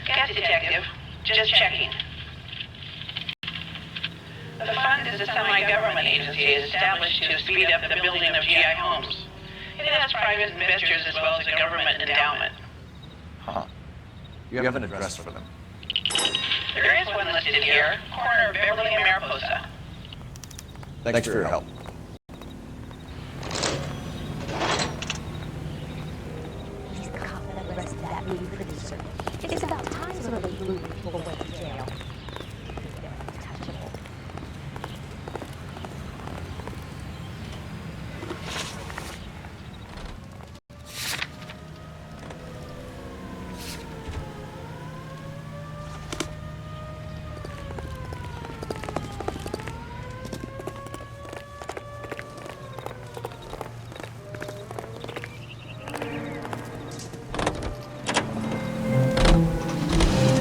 Yes, Detective. Just checking. The fund is a semi-government agency established to speed up the building of GI homes. It has private investors as well as a government endowment. Huh. You have an address for them. There is one listed here, corner of Beverly and Mariposa. Thanks for your help. He's confident the rest of that movie producer. It's about time some of those blue people went to jail. They're untouchable.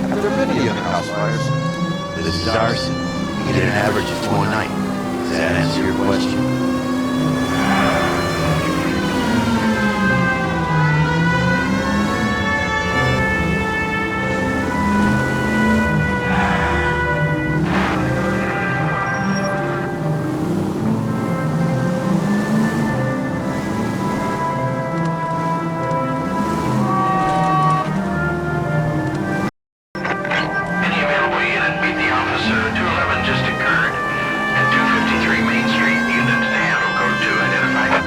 Have there been any other house fires? This is arson. We get an average of 4 a night. Does that answer your question? Any available unit, meet the officer. 211 just occurred. At 253 Main Street, unit to handle code 2 identified.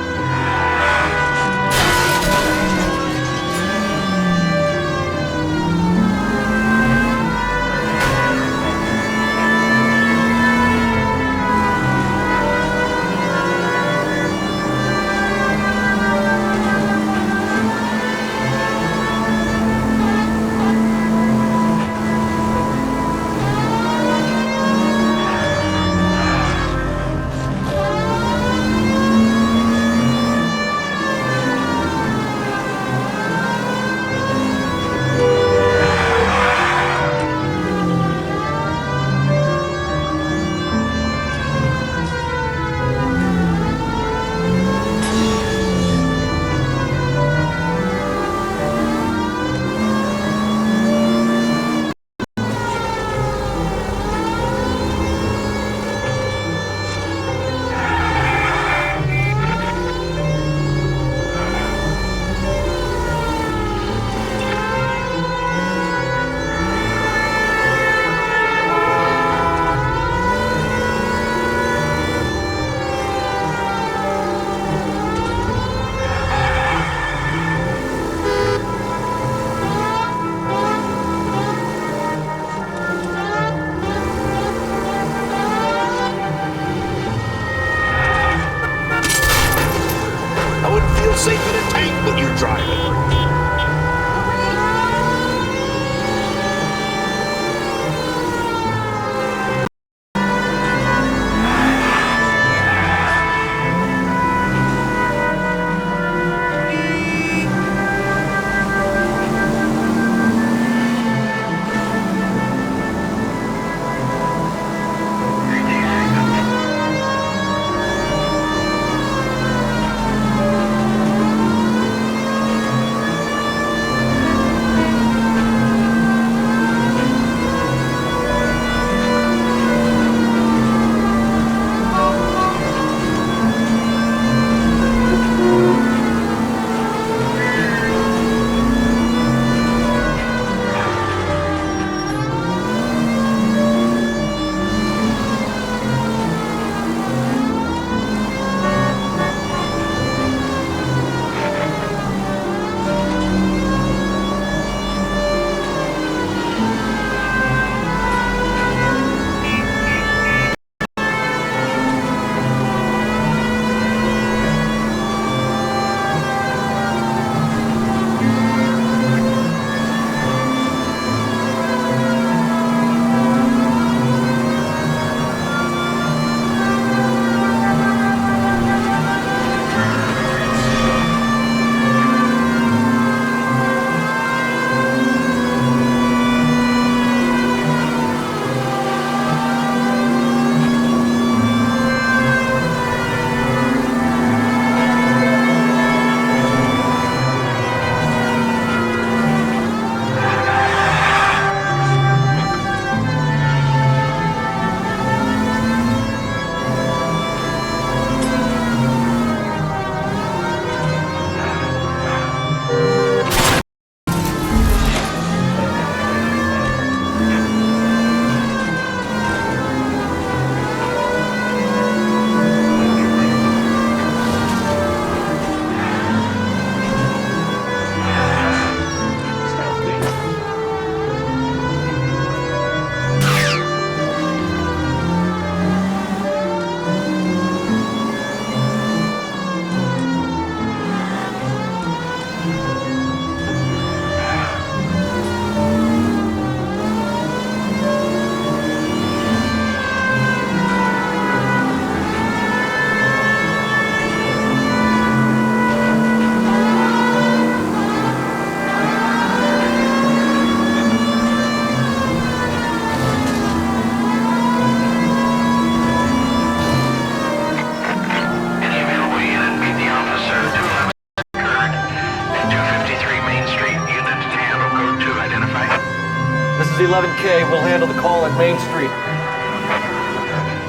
211K. We'll handle the call at Main Street.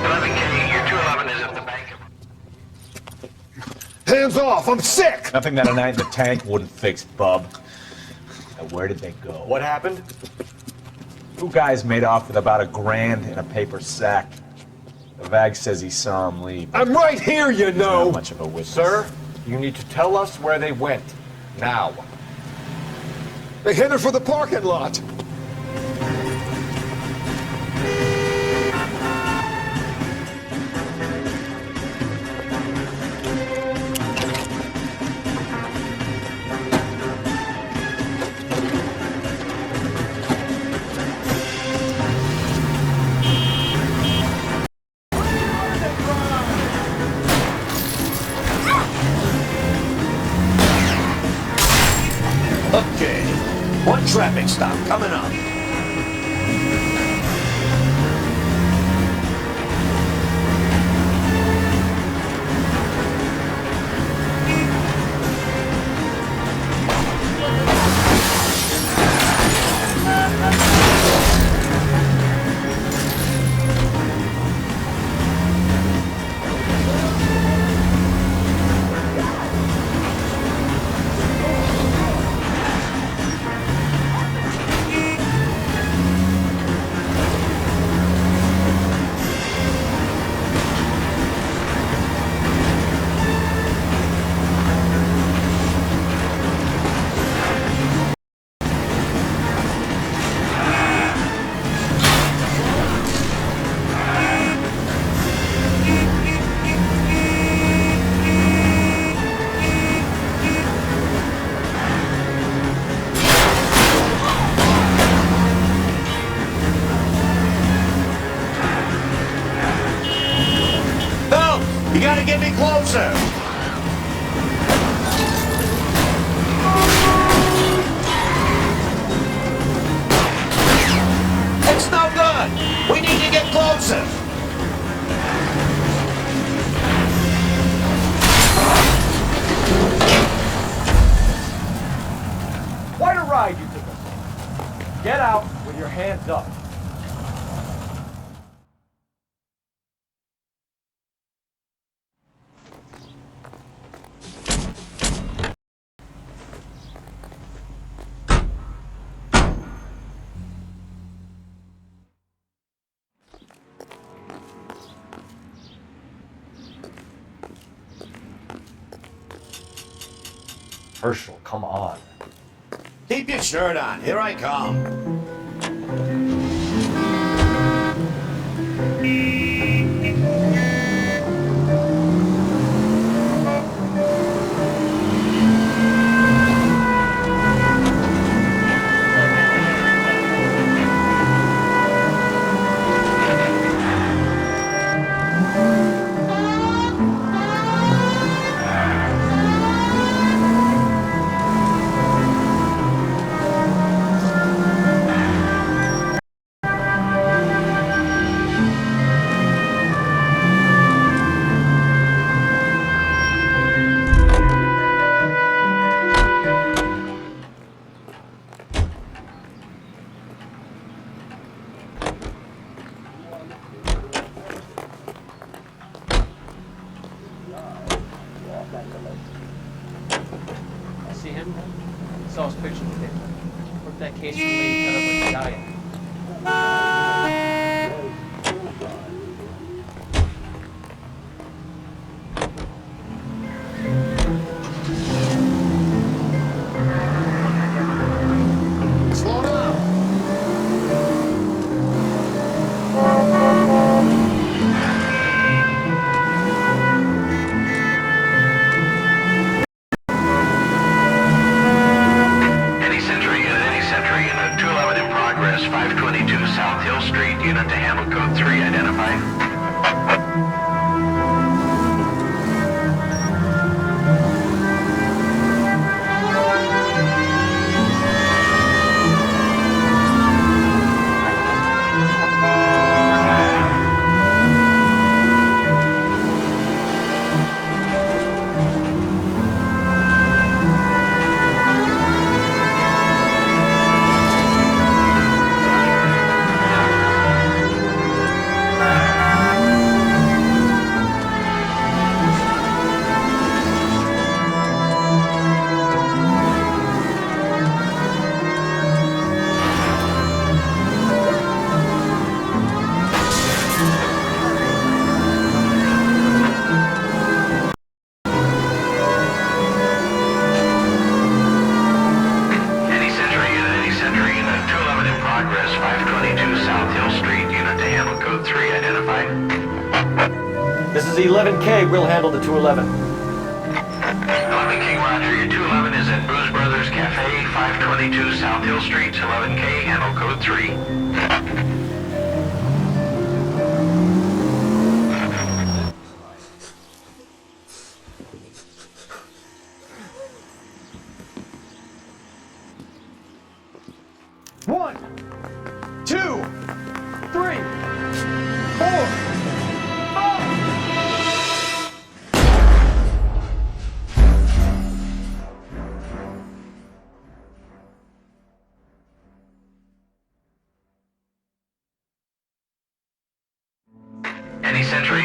11K, your 211 is at the bank. Hands off! I'm sick! Nothing that a night in the tank wouldn't fix, bub. Now, where did they go? What happened? Two guys made off with about $1,000 in a paper sack. The VAG says he saw him leave. I'm right here, you know! Not much of a witness. Sir, you need to tell us where they went. Now. They headed for the parking lot. Okay, one traffic stop coming up. You gotta get me closer! It's no good! We need to get closer! Quite a ride you took us on. Get out with your hands up. Herschel, come on. Keep your shirt on. Here I come. See him? Saw his picture today. Worked that case for the lady cut up like a diet. Slow down! Any Century unit, any Century unit, 211 in progress, 522 South Hill Street, unit to handle code 3, identified. is 11K. We'll handle the 211. 11K, roger. Your 211 is at Booze Brothers Cafe, 522 South Hill Street. 11K, handle code 3. One, 2, 3, 4, 5. Any sentry,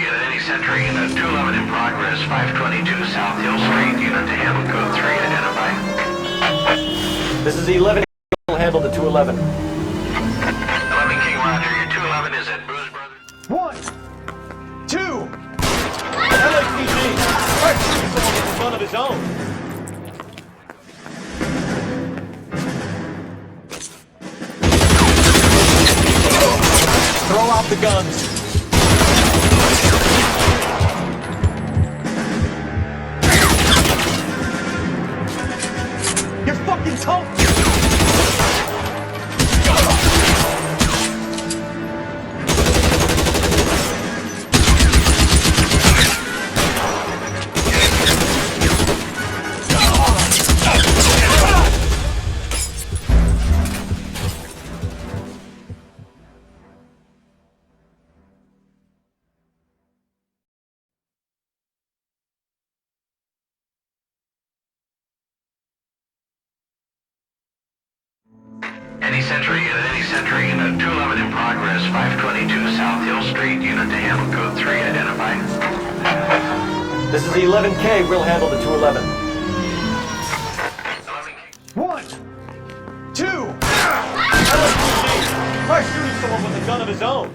in a 211 in progress, 522 South Hill Street. Unit to handle code 3, identify. This is 11K. We'll handle the 211. 11K, roger. Your 211 is at Booze Brothers. 1, 2. LAPD! Right, someone with a gun of his own. Throw out the guns. You're fucking toast! Any sentry, in a 211 in progress, 522 South Hill Street. Unit to handle code 3, identify. This is 11K. We'll handle the 211. 1, 2. LAPD! Try shooting someone with a gun of his own.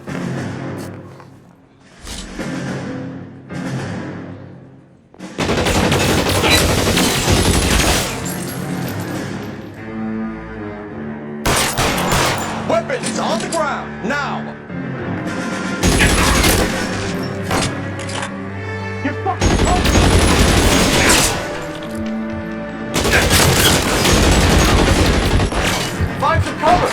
Weapons on the ground, now! You fucking Find some cover!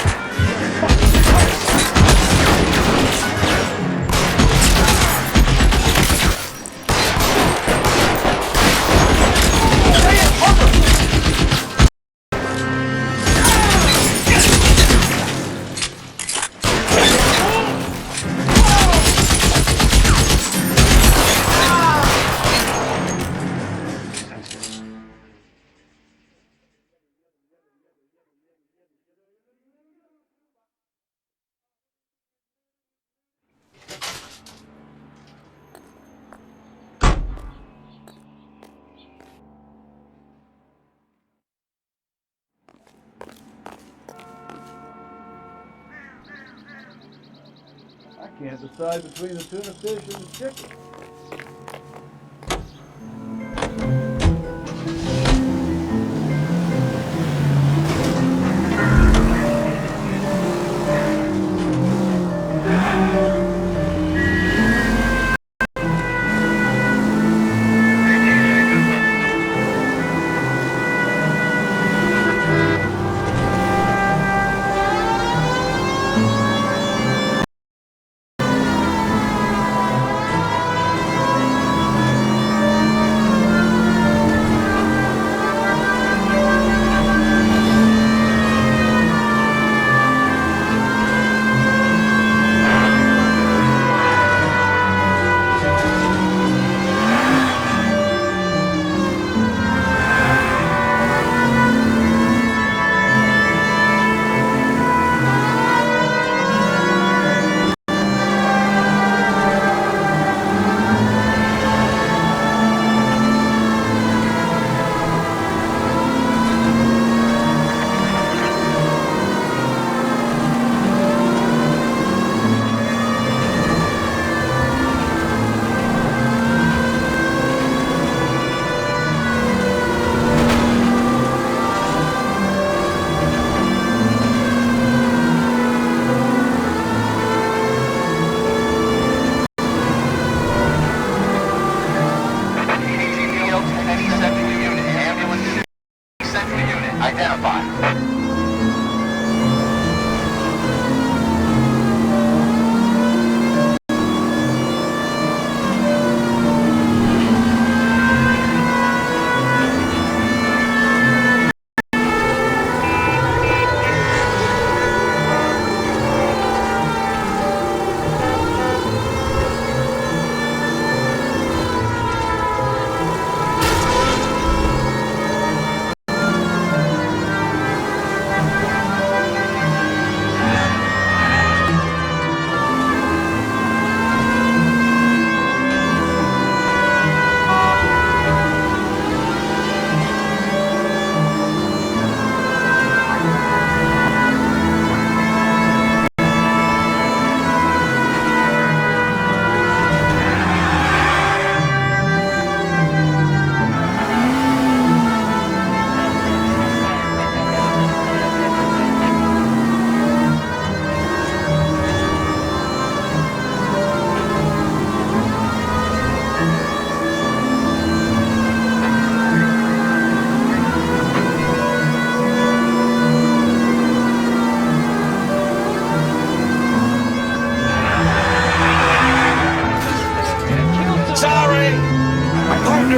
I can't decide between the tuna fish and the chicken.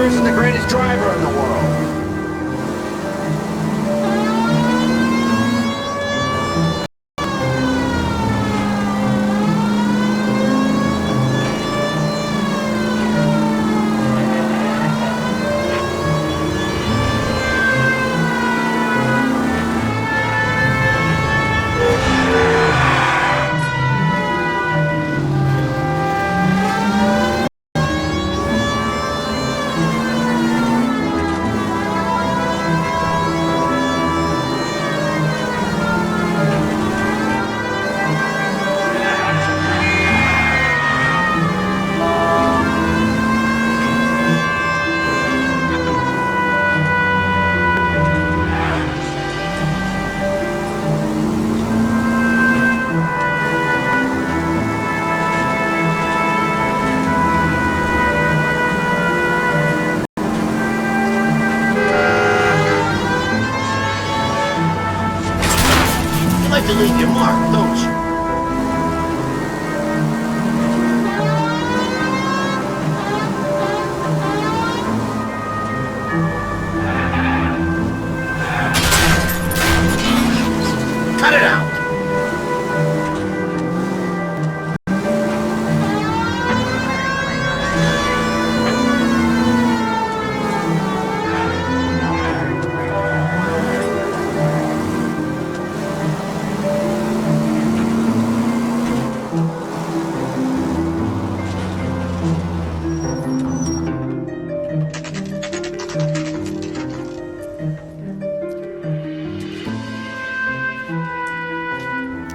isn't the greatest driver in the world. You like to leave your mark, don't you? Cut it out!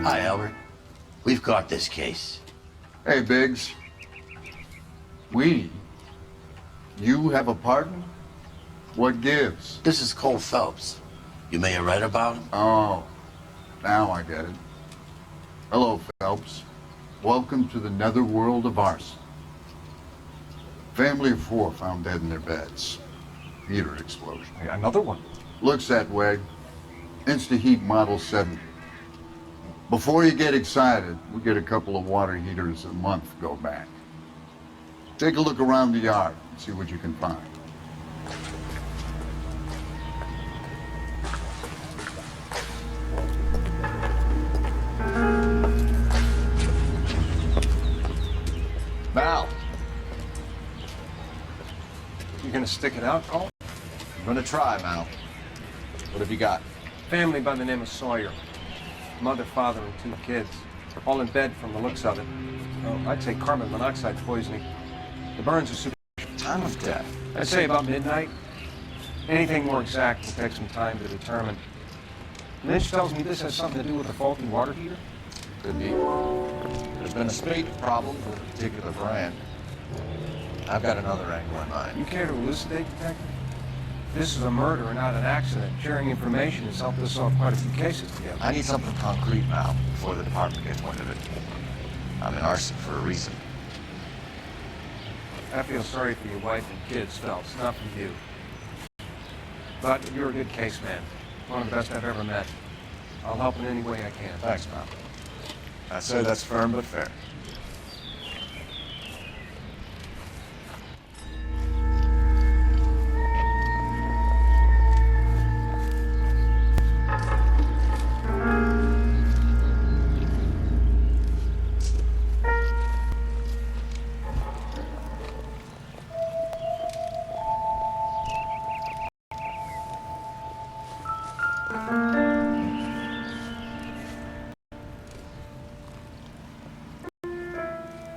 Hi, Albert. We've got this case. Hey, Biggs. You have a pardon? What gives? This is Cole Phelps. You may have read about him? Oh, now I get it. Hello, Phelps. Welcome to the netherworld of arson. Family of 4 found dead in their beds. Heater explosion. Hey, another one? Looks that way. Insta-heat Model 70. Before you get excited, we get a couple of water heaters a month go back. Take a look around the yard and see what you can find. Mal. You gonna stick it out, Cole? I'm gonna try, Mal. What have you got? Family by the name of Sawyer. Mother, father, and 2 kids. All in bed from the looks of it. Oh, I'd say carbon monoxide poisoning. The burns are super... Time of death? I'd say about midnight. Anything more exact will take some time to determine. Lynch tells me this has something to do with the faulty water heater. Could be. There's been a spate of problems with a particular brand. I've got another angle in mind. You care to elucidate, Detective? This is a murder and not an accident. Sharing information has helped us solve quite a few cases together. I need something concrete now before the department gets wind of it. I'm in arson for a reason. I feel sorry for your wife and kids, Phelps, not for you. But you're a good case man. One of the best I've ever met. I'll help in any way I can. Thanks, Mal. I'd say that's firm but fair.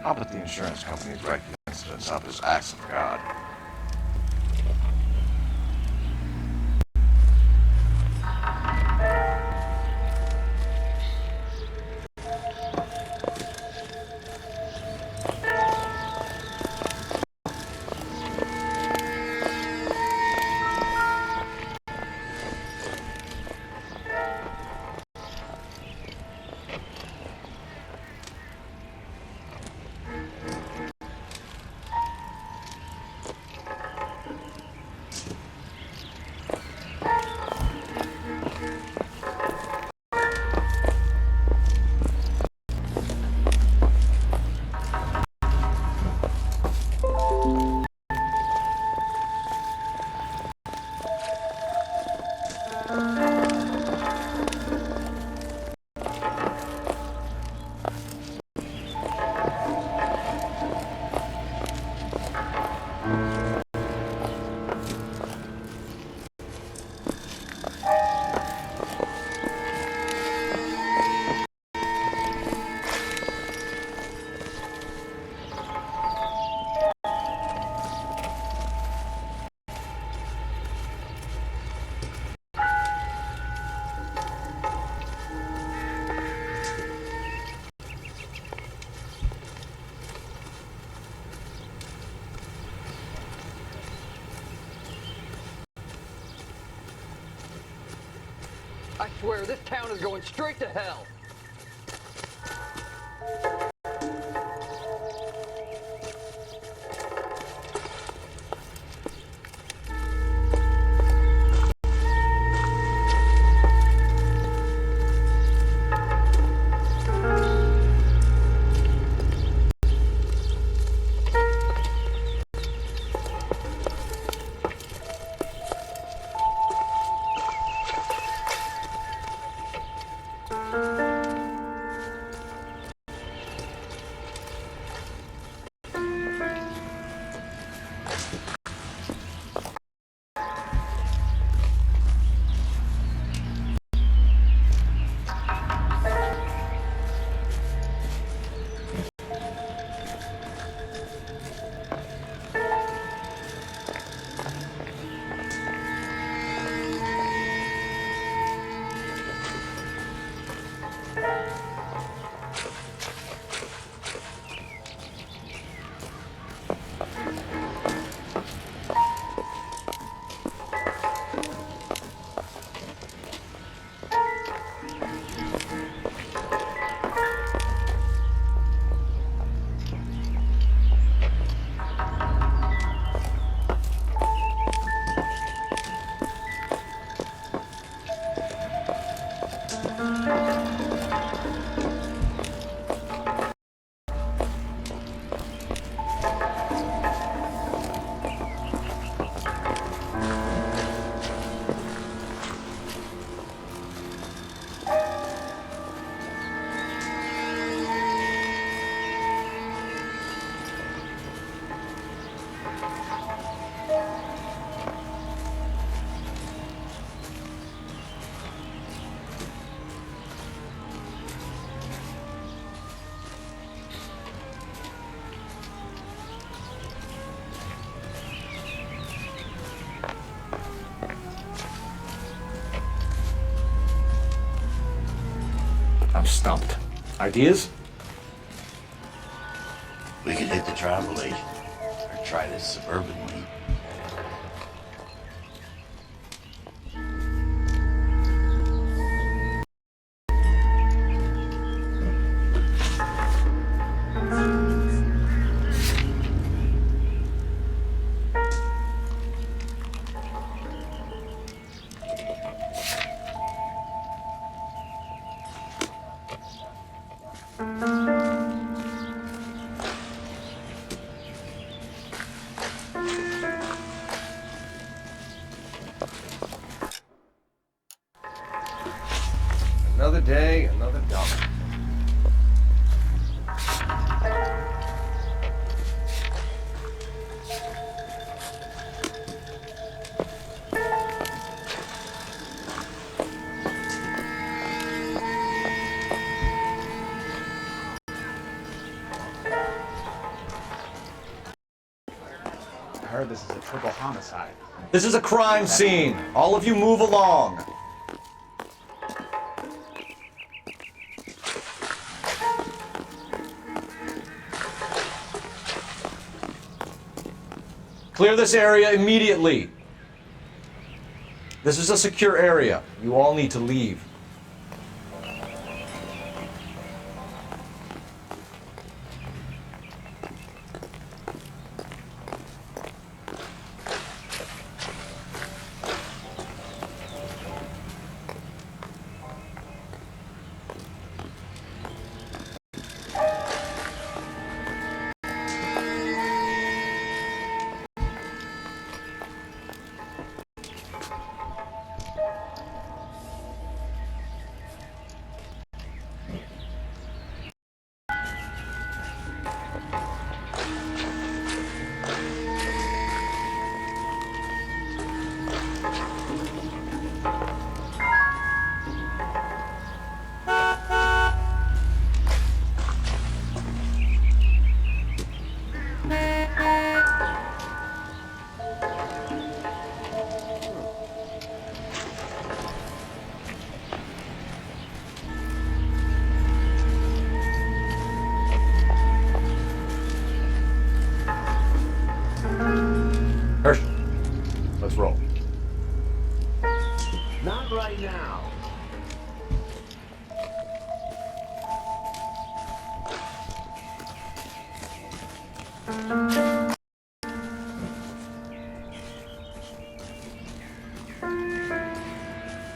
How about the insurance companies write the incidents up as acts of God? I swear this town is going straight to hell. I'm stumped. Ideas? We could hit the travel agent, or try this suburban lead. Another day, another dump. I heard this is a triple homicide. This is a crime scene. All of you move along. Clear this area immediately. This is a secure area. You all need to leave.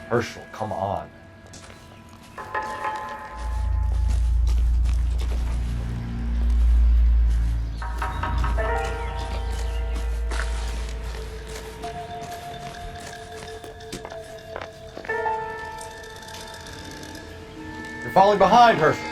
Herschel, come on. You're falling behind, Herschel.